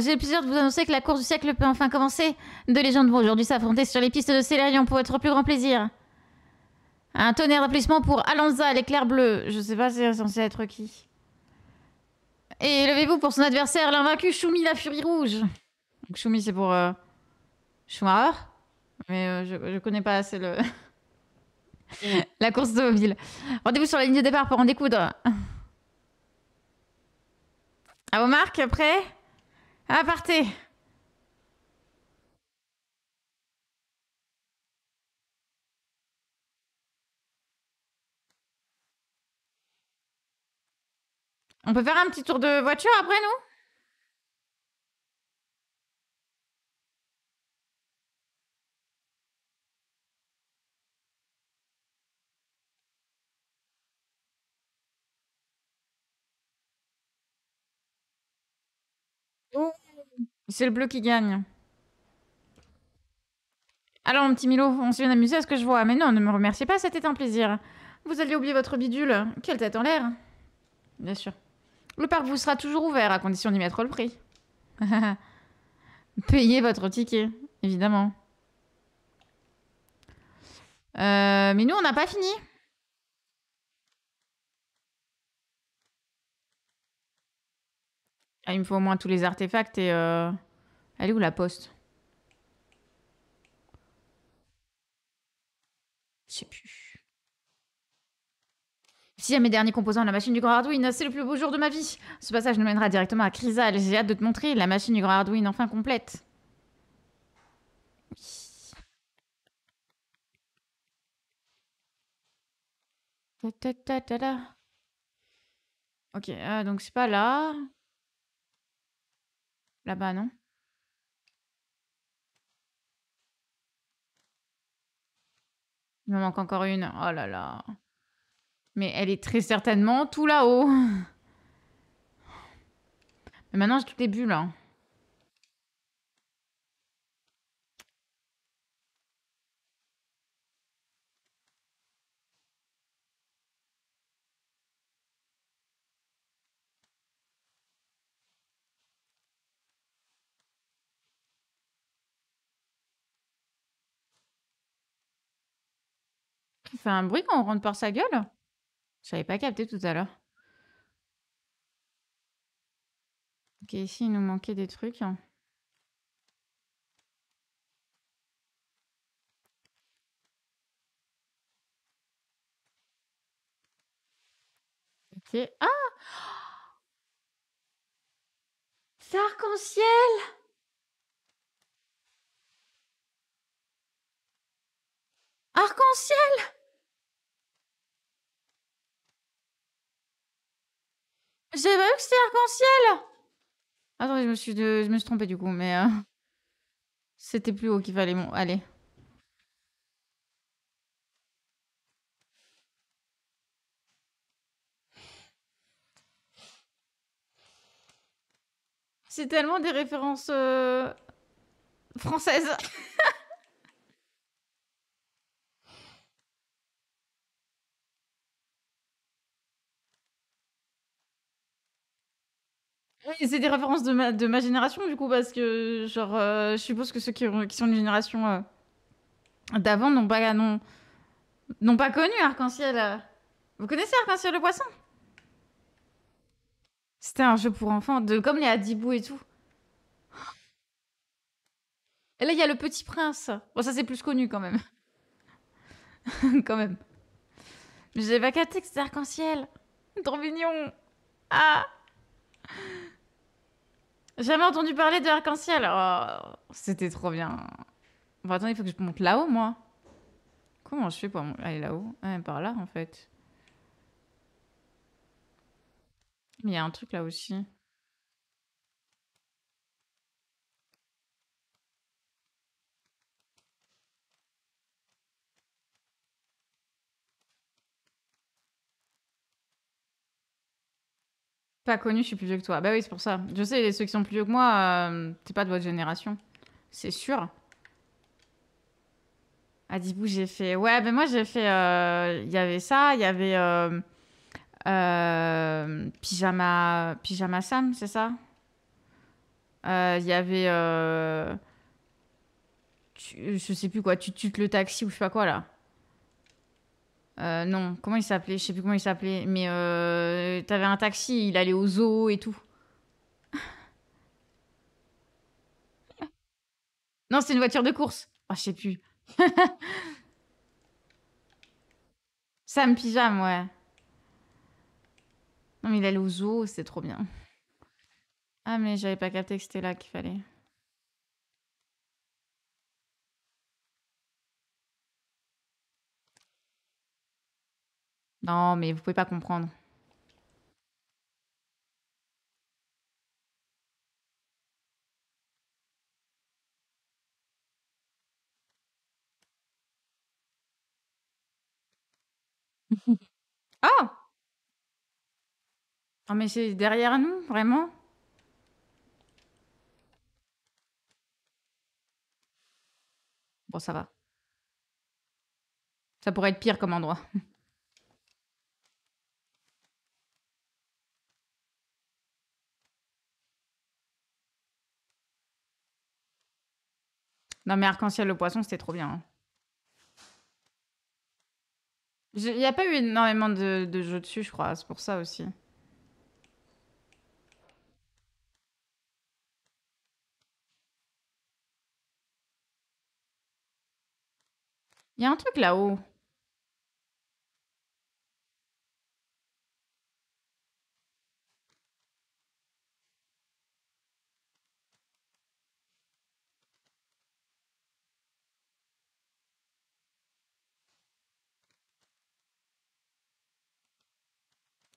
J'ai le plaisir de vous annoncer que la course du siècle peut enfin commencer. Deux légendes vont aujourd'hui s'affronter sur les pistes de Célérion pour votre plus grand plaisir. Un tonnerre d'applaudissements pour Alonza, l'éclair bleu. Je sais pas si c'est censé être qui. Et levez-vous pour son adversaire, l'invaincu Shumi, la furie rouge. Donc Shumi, c'est pour Schumacher. Mais je connais pas assez le... la course automobile. Rendez-vous sur la ligne de départ pour en découdre. À vos marques, prêts? Ah, partez. On peut faire un petit tour de voiture après, nous? Oh. C'est le bleu qui gagne. Alors, mon petit Milo, on s'est bien amusé à ce que je vois. Mais non, ne me remerciez pas, c'était un plaisir. Vous alliez oublier votre bidule. Quelle tête en l'air. Bien sûr. Le parc vous sera toujours ouvert, à condition d'y mettre le prix. Payez votre ticket, évidemment. Mais nous, on n'a pas fini. Ah, il me faut au moins tous les artefacts et... Elle est où la poste? Je sais plus. Si à mes derniers composants, la machine du grand Hardwin, c'est le plus beau jour de ma vie. Ce passage nous mènera directement à Chrysal. J'ai hâte de te montrer la machine du grand Hardwin enfin complète. Ok, donc c'est pas là. Là-bas, non? Il me manque encore une. Oh là là. Mais elle est très certainement tout là-haut. Mais maintenant, j'ai toutes les bulles. Hein. Il fait un bruit quand on rentre par sa gueule? Je n'avais pas capté tout à l'heure. Ok, ici, il nous manquait des trucs. Ok. Ah! C'est arc-en-ciel! Arc-en-ciel! J'avais pas vu que c'était arc-en-ciel! Attendez, je me suis trompée du coup, mais c'était plus haut qu'il fallait. Bon, allez. C'est tellement des références françaises. Oui, c'est des références de ma génération du coup, parce que genre, je suppose que ceux qui sont une génération d'avant n'ont pas connu Arc-en-Ciel. Vous connaissez Arc-en-Ciel le poisson? C'était un jeu pour enfants, comme les Hadibou et tout. Et là, il y a le Petit Prince. Bon, ça, c'est plus connu quand même. Quand même. Mais j'avais pas capté que c'était arc-en-ciel. Trop mignon. Ah, jamais entendu parler de arc-en-ciel. Oh, c'était trop bien. Bon, attends, il faut que je monte là-haut, moi. Comment je fais pour aller là-haut? Ah, par là, en fait. Mais il y a un truc là aussi. Pas connu, je suis plus vieux que toi. Bah oui, c'est pour ça. Je sais, ceux qui sont plus vieux que moi, t'es pas de votre génération. C'est sûr. Adibou, j'ai fait. Ouais, ben moi j'ai fait. Il y avait ça, il y avait Pyjama Sam, c'est ça? Il y avait. Je sais plus quoi, tu tutes le taxi ou je sais pas quoi là. Non, comment il s'appelait? Je sais plus comment il s'appelait. Mais t'avais un taxi, il allait au zoo et tout. Non, c'est une voiture de course. Oh, je sais plus. Sam Pyjama, ouais. Non, mais il allait au zoo, c'était trop bien. Ah, mais j'avais pas capté que c'était là qu'il fallait. Non, mais vous pouvez pas comprendre. Oh! Ah, mais c'est derrière nous, vraiment? Bon, ça va. Ça pourrait être pire comme endroit. Non, mais Arc-en-Ciel le poisson, c'était trop bien, hein. Il n'y a pas eu énormément de jeux dessus, je crois. C'est pour ça aussi. Il y a un truc là-haut.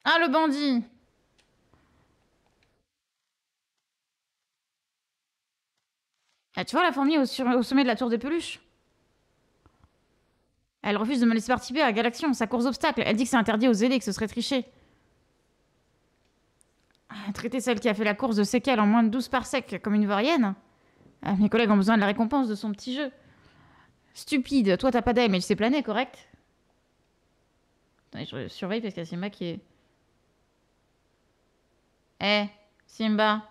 Ah, le bandit! Ah, tu vois la fourmi au sommet de la tour des peluches? Elle refuse de me laisser participer à Galaxion, sa course d'obstacles. Elle dit que c'est interdit aux ailés, que ce serait tricher. Traiter celle qui a fait la course de séquelles en moins de 12 parsecs comme une vaurienne. Mes collègues ont besoin de la récompense de son petit jeu. Stupide, toi t'as pas d'aile, mais tu sais planer, correct? Attendez, je surveille parce qu'il y a Simba qui est. Eh, Simba,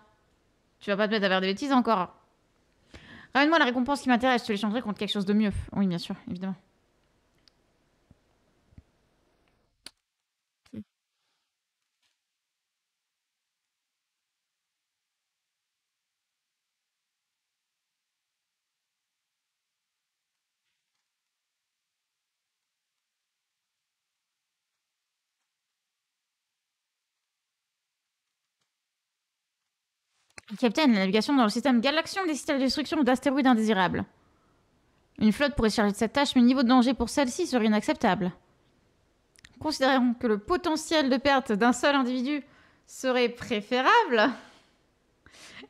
tu vas pas te mettre à faire des bêtises encore? Ramène-moi la récompense qui m'intéresse, je te l'échangerai contre quelque chose de mieux. Oui, bien sûr, évidemment. Capitaine, la navigation dans le système Galaxion décide la destruction d'astéroïdes indésirables. Une flotte pourrait se charger de cette tâche, mais le niveau de danger pour celle-ci serait inacceptable. Considérons que le potentiel de perte d'un seul individu serait préférable.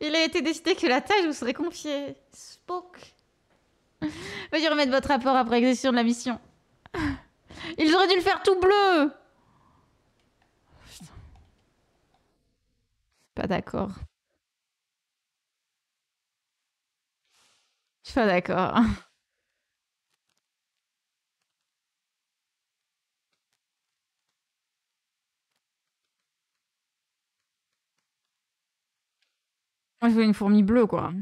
Il a été décidé que la tâche vous serait confiée. Spock. Veuillez remettre votre rapport après exécution de la mission. Ils auraient dû le faire tout bleu. Pas d'accord. Je suis pas d'accord. Moi, je veux une fourmi bleue, quoi.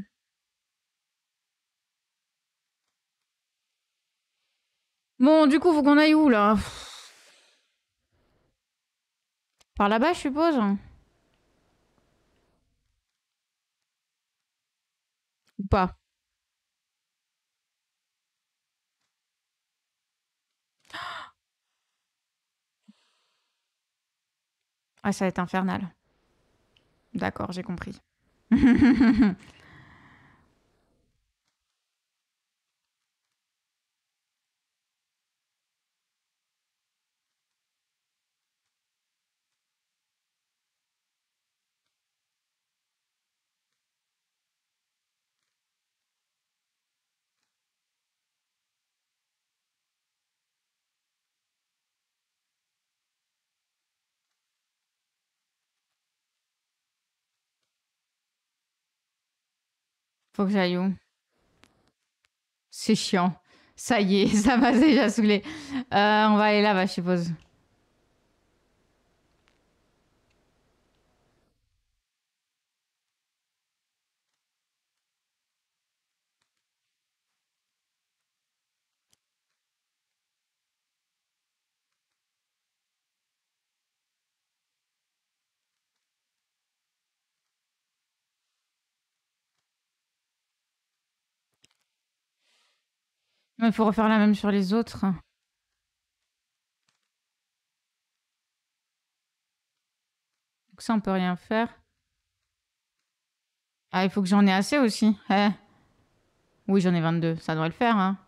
Bon, du coup, faut qu'on aille où, là? Par là-bas, je suppose. pas? Ah, ça va être infernal. D'accord, j'ai compris. Faut que j'aille où? C'est chiant. Ça y est, ça m'a déjà saoulé. On va aller là-bas, je suppose. Mais il faut refaire la même sur les autres. Donc ça, on peut rien faire. Ah, il faut que j'en ai assez aussi. Eh. Oui, j'en ai 22. Ça devrait le faire, hein.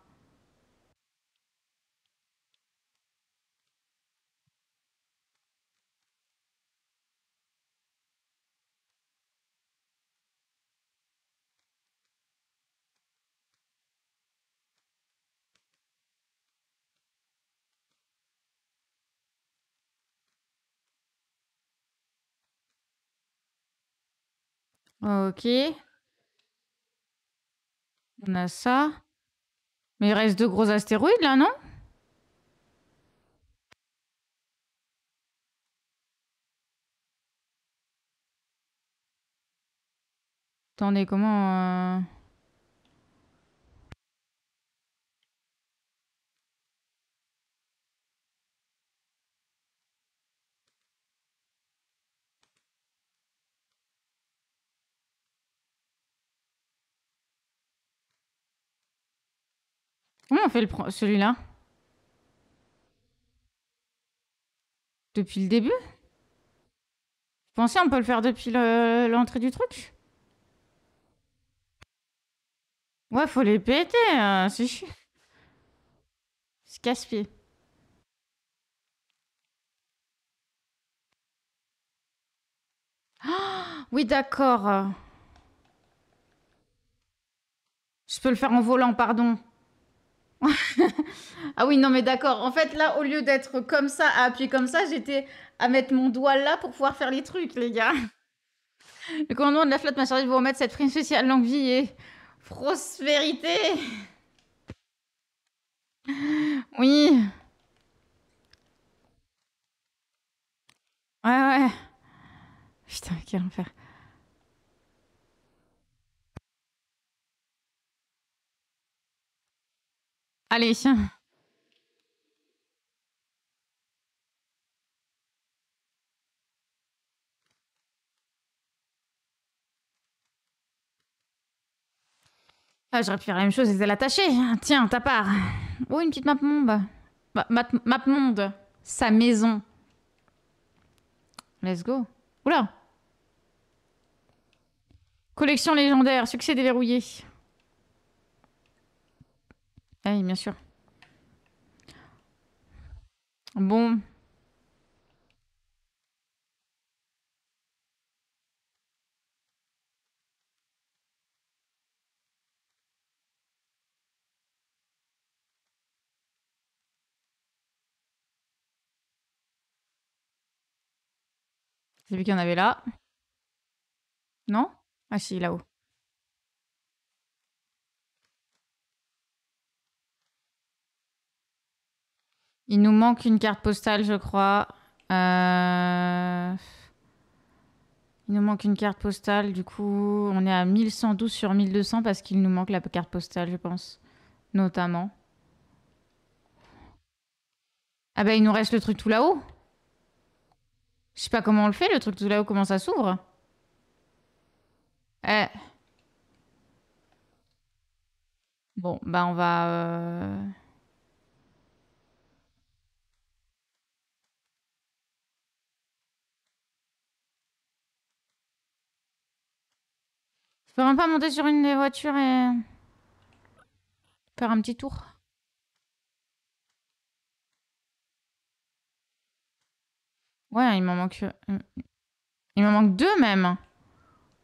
Ok. On a ça. Mais il reste deux gros astéroïdes, là, non? Attendez, comment... Comment on fait celui-là? Depuis le début? Vous pensez on peut le faire depuis l'entrée du truc? Ouais, faut les péter, c'est chiant. C'est casse-pied. Oui, d'accord. Je peux le faire en volant, pardon. Ah oui, non, mais d'accord. En fait, là, au lieu d'être comme ça, à appuyer comme ça, j'étais à mettre mon doigt là pour pouvoir faire les trucs, les gars. Le commandement de la flotte m'a chargé de vous remettre cette prime spéciale longue vie et prospérité. Oui. Ouais, ouais. Putain, quel enfer. Allez. Ah, j'aurais pu faire la même chose et l'attacher. Tiens, ta part. Oh, une petite map monde. Map monde. Sa maison. Let's go. Oula. Collection légendaire. Succès déverrouillé. Ah oui, bien sûr. Bon. J'ai vu qu'il y en avait là. Non? Ah si, là-haut. Il nous manque une carte postale, je crois. Il nous manque une carte postale. Du coup, on est à 1112 sur 1200 parce qu'il nous manque la carte postale, je pense. Notamment. Ah bah, il nous reste le truc tout là-haut. Je sais pas comment on le fait, le truc tout là-haut, comment ça s'ouvre. Eh. Bon, bah on va... Je peux même pas monter sur une des voitures et faire un petit tour. Ouais, il m'en manque... Il m'en manque deux même.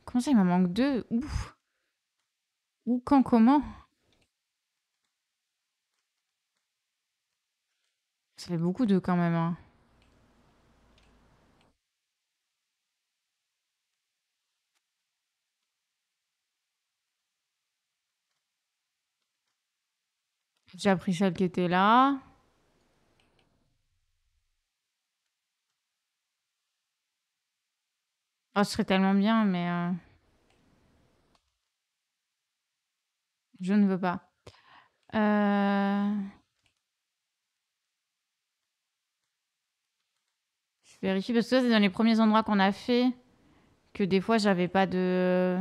Comment ça, il m'en manque deux? Ouf. Où, quand, comment? Ça fait beaucoup de quand même, hein. J'ai appris celle qui était là. Oh, ce serait tellement bien, mais je ne veux pas. Euh, Je vérifie parce que ça, c'est dans les premiers endroits qu'on a fait que des fois, j'avais pas de...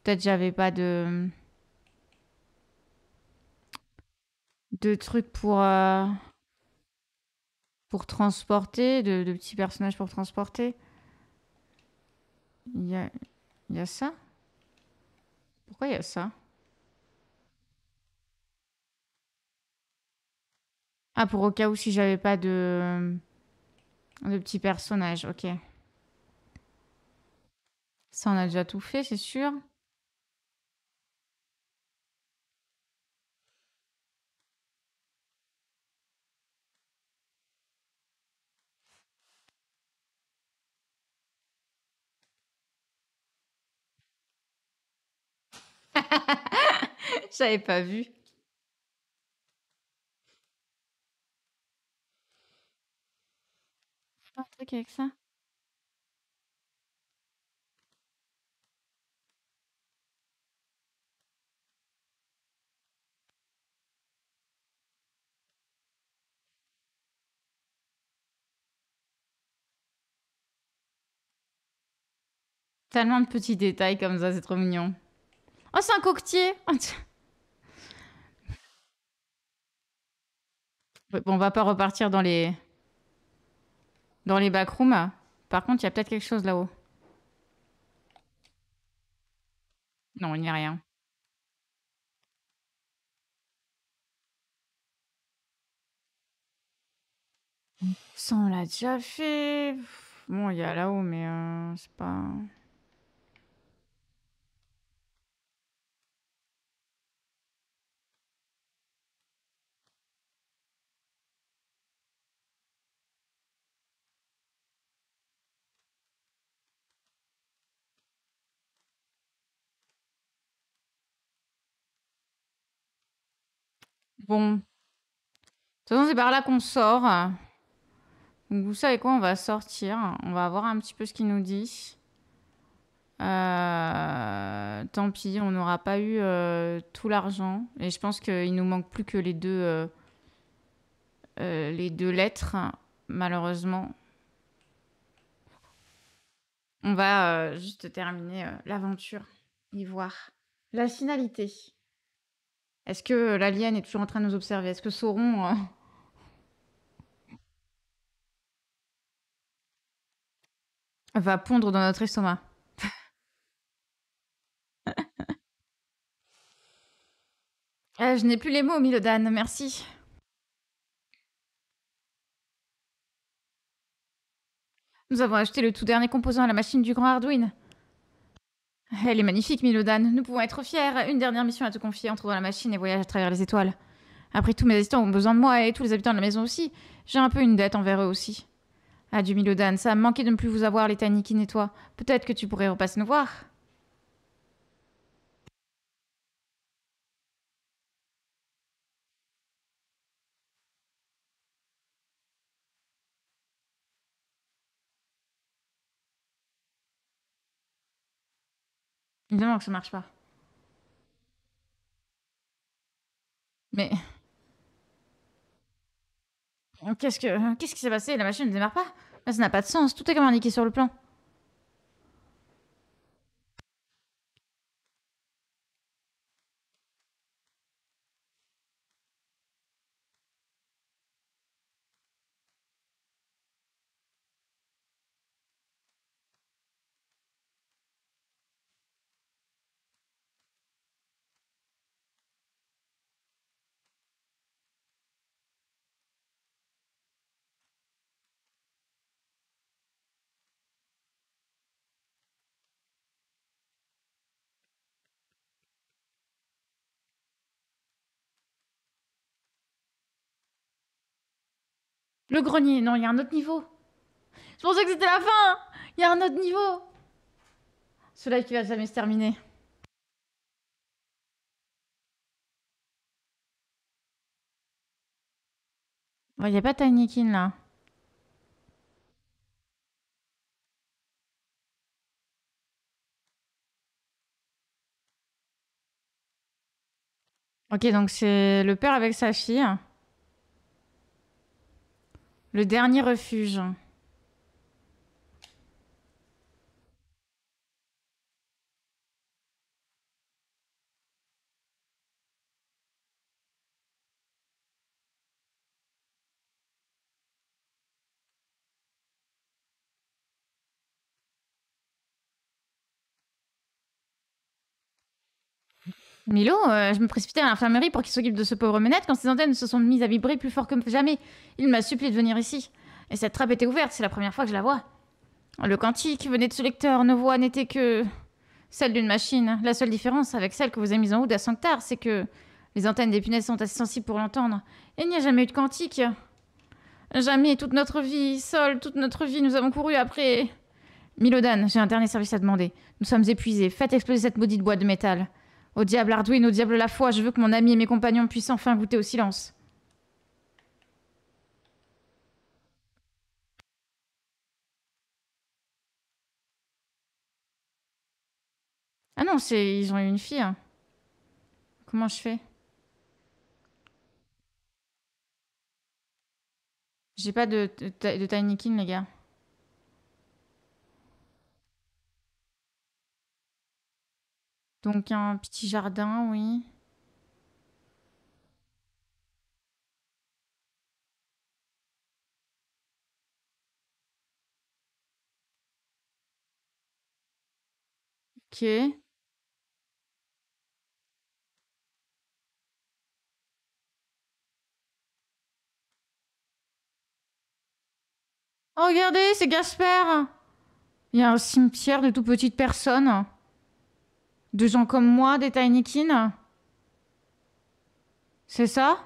Peut-être j'avais pas de trucs pour transporter, de petits personnages pour transporter. Il y a, il y a ça? Pourquoi il y a ça? Ah, pour au cas où si j'avais pas de petits personnages. Ok. Ça, on a déjà tout fait, c'est sûr. J'avais pas vu. Un truc avec ça. Tellement de petits détails comme ça, c'est trop mignon. Oh, c'est un coquetier! Ouais, bon, on va pas repartir dans les backrooms. Par contre, il y a peut-être quelque chose là-haut. Non, il n'y a rien. Ça, on l'a déjà fait. Bon, il y a là-haut, mais c'est pas... Bon. De toute façon, c'est par là qu'on sort. Donc, vous savez quoi, on va sortir. On va voir un petit peu ce qu'il nous dit. Tant pis, on n'aura pas eu tout l'argent. Et je pense qu'il nous manque plus que les deux lettres, malheureusement. On va juste terminer l'aventure et voir la finalité. Est-ce que l'alien est toujours en train de nous observer? Est-ce que Sauron va pondre dans notre estomac? Je n'ai plus les mots, Milodan, merci. Nous avons acheté le tout dernier composant à la machine du grand Arduin. Elle est magnifique, Milodan. Nous pouvons être fiers. Une dernière mission à te confier. Entre dans la machine et voyage à travers les étoiles. Après tout, mes assistants ont besoin de moi et tous les habitants de la maison aussi. J'ai un peu une dette envers eux aussi. Adieu, Milodan. Ça me manquait de ne plus vous avoir, les Tanikin et toi. Peut-être que tu pourrais repasser nous voir. Évidemment que ça marche pas. Mais qu'est-ce qui s'est passé? La machine ne démarre pas? Ça n'a pas de sens. Tout est comme indiqué sur le plan. Le grenier. Non, il y a un autre niveau. Je pensais que c'était la fin. Il y a un autre niveau. Ce live qui va jamais se terminer. Il n'y a pas Tinykin là. Ok, donc c'est le père avec sa fille. Le dernier refuge. Milo, je me précipitais à l'infirmerie pour qu'il s'occupe de ce pauvre Ménette quand ses antennes se sont mises à vibrer plus fort que jamais. Il m'a supplié de venir ici. Et cette trappe était ouverte, c'est la première fois que je la vois. Le quantique venait de ce lecteur, nos voix n'étaient que celle d'une machine. La seule différence avec celle que vous avez mise en haut à Sanctar, c'est que les antennes des punaises sont assez sensibles pour l'entendre. Et il n'y a jamais eu de quantique. Jamais, toute notre vie, Sol, toute notre vie, nous avons couru après... Milodan, j'ai un dernier service à demander. Nous sommes épuisés. Faites exploser cette maudite boîte de métal. Au diable Arduin, au diable la foi, je veux que mon ami et mes compagnons puissent enfin goûter au silence. Ah non, ils ont eu une fille. Hein. Comment je fais? J'ai pas de Tinykin, les gars. Donc un petit jardin, oui. Ok. Oh, regardez, c'est Gasper. Il y a un cimetière de tout petites personnes. De gens comme moi, des Tinykin. C'est ça?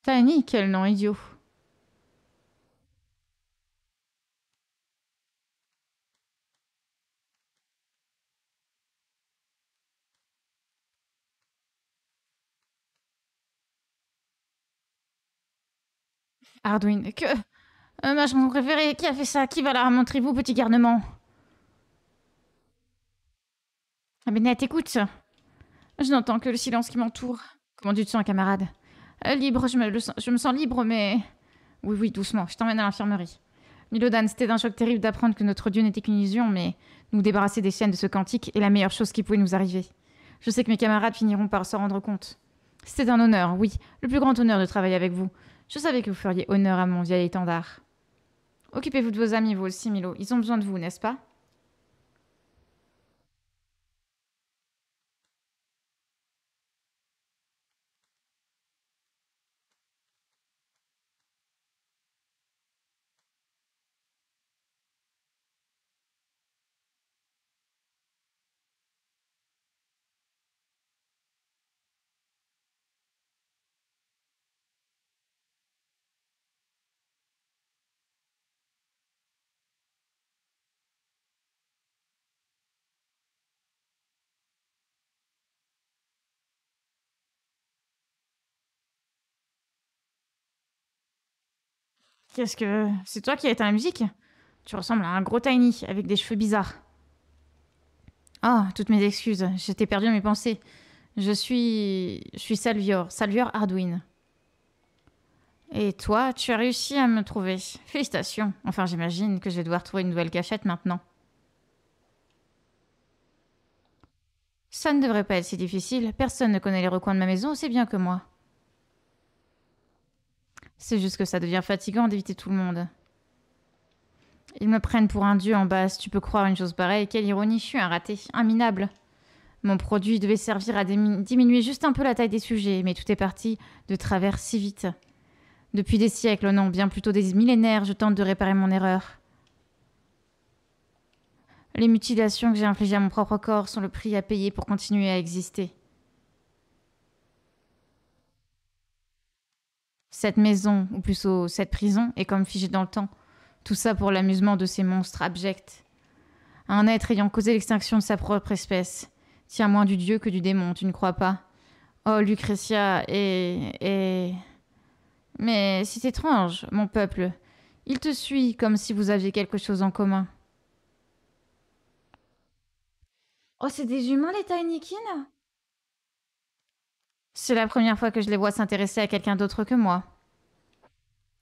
Tiny, quel nom idiot. Arduin, que... ma chanson préférée, qui a fait ça? Qui va la remontrer, vous, petit garnement? Ah, Bennett, écoute. Je n'entends que le silence qui m'entoure. Comment tu te sens, camarade? Libre, je me sens libre, mais... Oui, oui, doucement, je t'emmène à l'infirmerie. Milodan, c'était un choc terrible d'apprendre que notre dieu n'était qu'une illusion, mais nous débarrasser des chaînes de ce quantique est la meilleure chose qui pouvait nous arriver. Je sais que mes camarades finiront par s'en rendre compte. C'était un honneur, oui, le plus grand honneur de travailler avec vous. Je savais que vous feriez honneur à mon vieil étendard. Occupez-vous de vos amis, vous aussi, Milo. Ils ont besoin de vous, n'est-ce pas? Qu'est-ce que... C'est toi qui as éteint la musique? Tu ressembles à un gros Tiny, avec des cheveux bizarres. Oh, toutes mes excuses, j'étais perdu dans mes pensées. Je suis Salvior, Salvior Arduin. Et toi, tu as réussi à me trouver. Félicitations. Enfin, j'imagine que je vais devoir trouver une nouvelle cachette maintenant. Ça ne devrait pas être si difficile. Personne ne connaît les recoins de ma maison aussi bien que moi. C'est juste que ça devient fatigant d'éviter tout le monde. Ils me prennent pour un dieu en basse. Tu peux croire une chose pareille. Quelle ironie, je suis un raté. Un minable. Mon produit devait servir à diminuer juste un peu la taille des sujets, mais tout est parti de travers si vite. Depuis des siècles, non, bien plutôt des millénaires, je tente de réparer mon erreur. Les mutilations que j'ai infligées à mon propre corps sont le prix à payer pour continuer à exister. Cette maison, ou plutôt cette prison, est comme figée dans le temps. Tout ça pour l'amusement de ces monstres abjects. Un être ayant causé l'extinction de sa propre espèce. Tient moins du dieu que du démon, tu ne crois pas? Oh, Lucretia et... Mais c'est étrange, mon peuple. Il te suit comme si vous aviez quelque chose en commun. Oh, c'est des humains, les Tinykin? C'est la première fois que je les vois s'intéresser à quelqu'un d'autre que moi.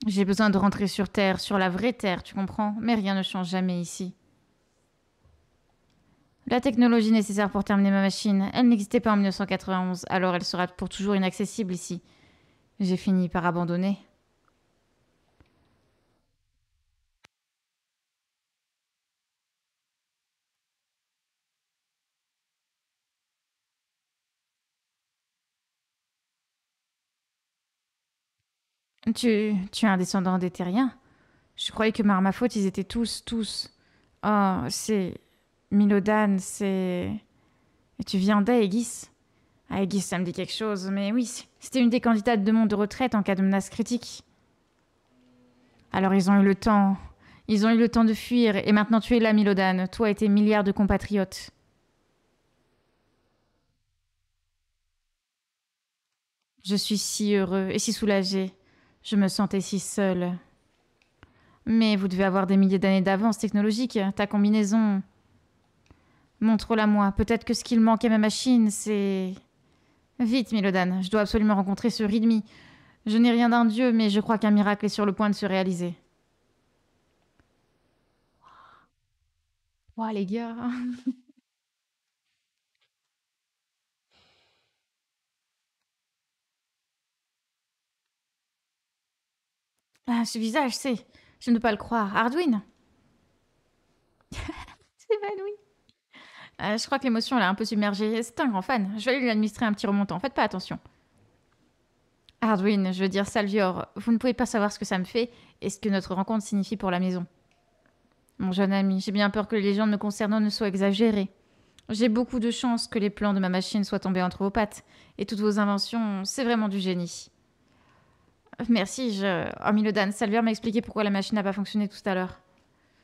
J'ai besoin de rentrer sur Terre, sur la vraie Terre, tu comprends? Mais rien ne change jamais ici. La technologie nécessaire pour terminer ma machine, elle n'existait pas en 1991, alors elle sera pour toujours inaccessible ici. J'ai fini par abandonner. Tu es un descendant des terriens? Je croyais que Marmafaute, ils étaient tous. Oh, c'est... Milodan, c'est... Et tu viens d'Aegis? Aegis, ça me dit quelque chose, mais oui, c'était une des candidates de monde de retraite en cas de menace critique. Alors ils ont eu le temps. Ils ont eu le temps de fuir, et maintenant tu es là, Milodan, toi et tes milliards de compatriotes. Je suis si heureux et si soulagé. Je me sentais si seul. Mais vous devez avoir des milliers d'années d'avance technologique. Ta combinaison... Montre-la moi. Peut-être que ce qu'il manque à ma machine, c'est... Vite, Milodan. Je dois absolument rencontrer ce Readme. Je n'ai rien d'un dieu, mais je crois qu'un miracle est sur le point de se réaliser. Ouah, les gars. Ah, ce visage, c'est... Je ne peux pas le croire. Arduin? C'est évanoui. Je crois que l'émotion l'a un peu submergé. C'est un grand fan. Je vais aller lui administrer un petit remontant. Faites pas attention. Arduin, je veux dire Salvior, vous ne pouvez pas savoir ce que ça me fait et ce que notre rencontre signifie pour la maison. Mon jeune ami, j'ai bien peur que les légendes me concernant ne soient exagérées. J'ai beaucoup de chance que les plans de ma machine soient tombés entre vos pattes. Et toutes vos inventions, c'est vraiment du génie. Merci, Oh, Milodan, Salvior m'a expliqué pourquoi la machine n'a pas fonctionné tout à l'heure.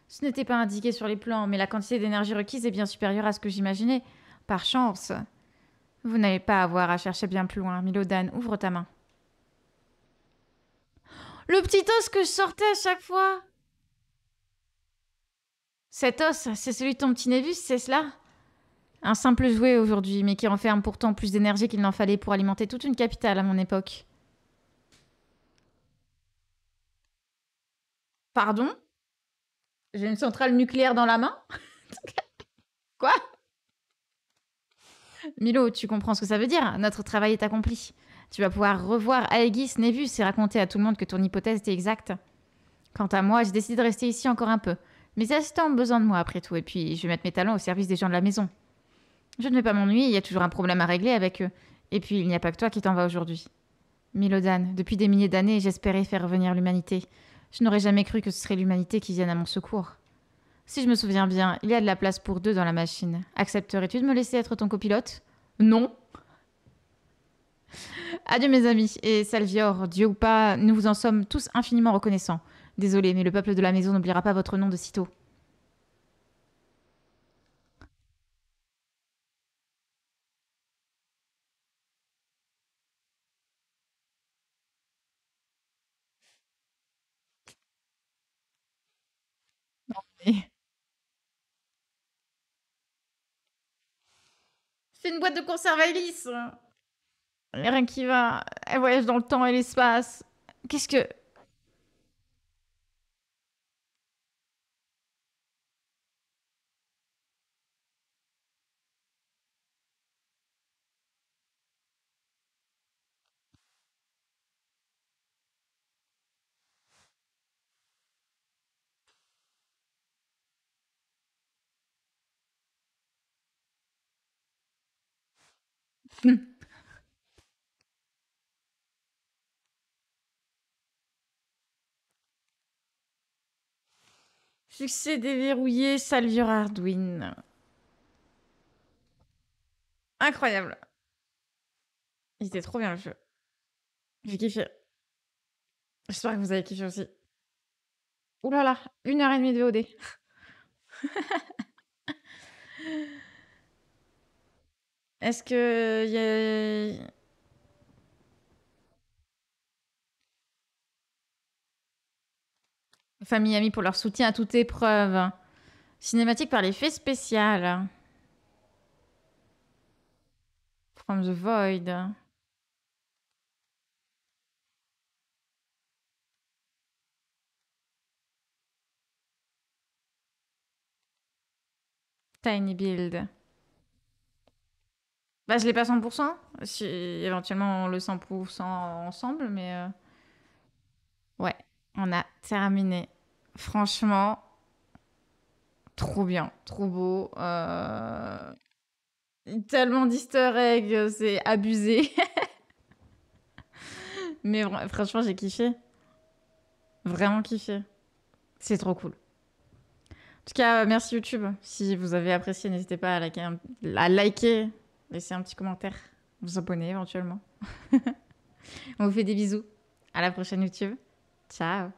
Ce n'était pas indiqué sur les plans, mais la quantité d'énergie requise est bien supérieure à ce que j'imaginais. Par chance. Vous n'allez pas avoir à chercher bien plus loin. Milodan, ouvre ta main. Le petit os que je sortais à chaque fois. Cet os, c'est celui de ton petit Névus, c'est cela? Un simple jouet aujourd'hui, mais qui renferme pourtant plus d'énergie qu'il n'en fallait pour alimenter toute une capitale à mon époque. Pardon? J'ai une centrale nucléaire dans la main? Quoi? Milo, tu comprends ce que ça veut dire? Notre travail est accompli. Tu vas pouvoir revoir Aegis, Névus et raconter à tout le monde que ton hypothèse était exacte. Quant à moi, j'ai décidé de rester ici encore un peu. Mes assistants ont besoin de moi après tout, et puis je vais mettre mes talents au service des gens de la maison. Je ne vais pas m'ennuyer, il y a toujours un problème à régler avec eux. Et puis il n'y a pas que toi qui t'en vas aujourd'hui. Milodan, depuis des milliers d'années, j'espérais faire revenir l'humanité. Je n'aurais jamais cru que ce serait l'humanité qui vienne à mon secours. Si je me souviens bien, il y a de la place pour deux dans la machine. Accepterais-tu de me laisser être ton copilote? Non. Adieu mes amis, et Salvior, Dieu ou pas, nous vous en sommes tous infiniment reconnaissants. Désolé, mais le peuple de la maison n'oubliera pas votre nom de sitôt. C'est une boîte de conserve à hélice. Y a rien qui va. Elle voyage dans le temps et l'espace. Qu'est-ce que... Succès déverrouillé, Salvure Arduin. Incroyable. Il était trop bien le jeu. J'ai kiffé. J'espère que vous avez kiffé aussi. Ouh là là, 1h30 de VOD. Est-ce que y a... Famille et amis pour leur soutien à toute épreuve. Cinématique par l'effet spécial. From the Void. Tiny Build. Bah, je l'ai pas 100%. Si, éventuellement, on le 100% ensemble, mais... Ouais, on a terminé. Franchement, trop bien, trop beau. Tellement d'easter eggs, c'est abusé. Mais franchement, j'ai kiffé. Vraiment kiffé. C'est trop cool. En tout cas, merci YouTube. Si vous avez apprécié, n'hésitez pas à liker, laisser un petit commentaire, vous abonner éventuellement. On vous fait des bisous. À la prochaine YouTube. Ciao.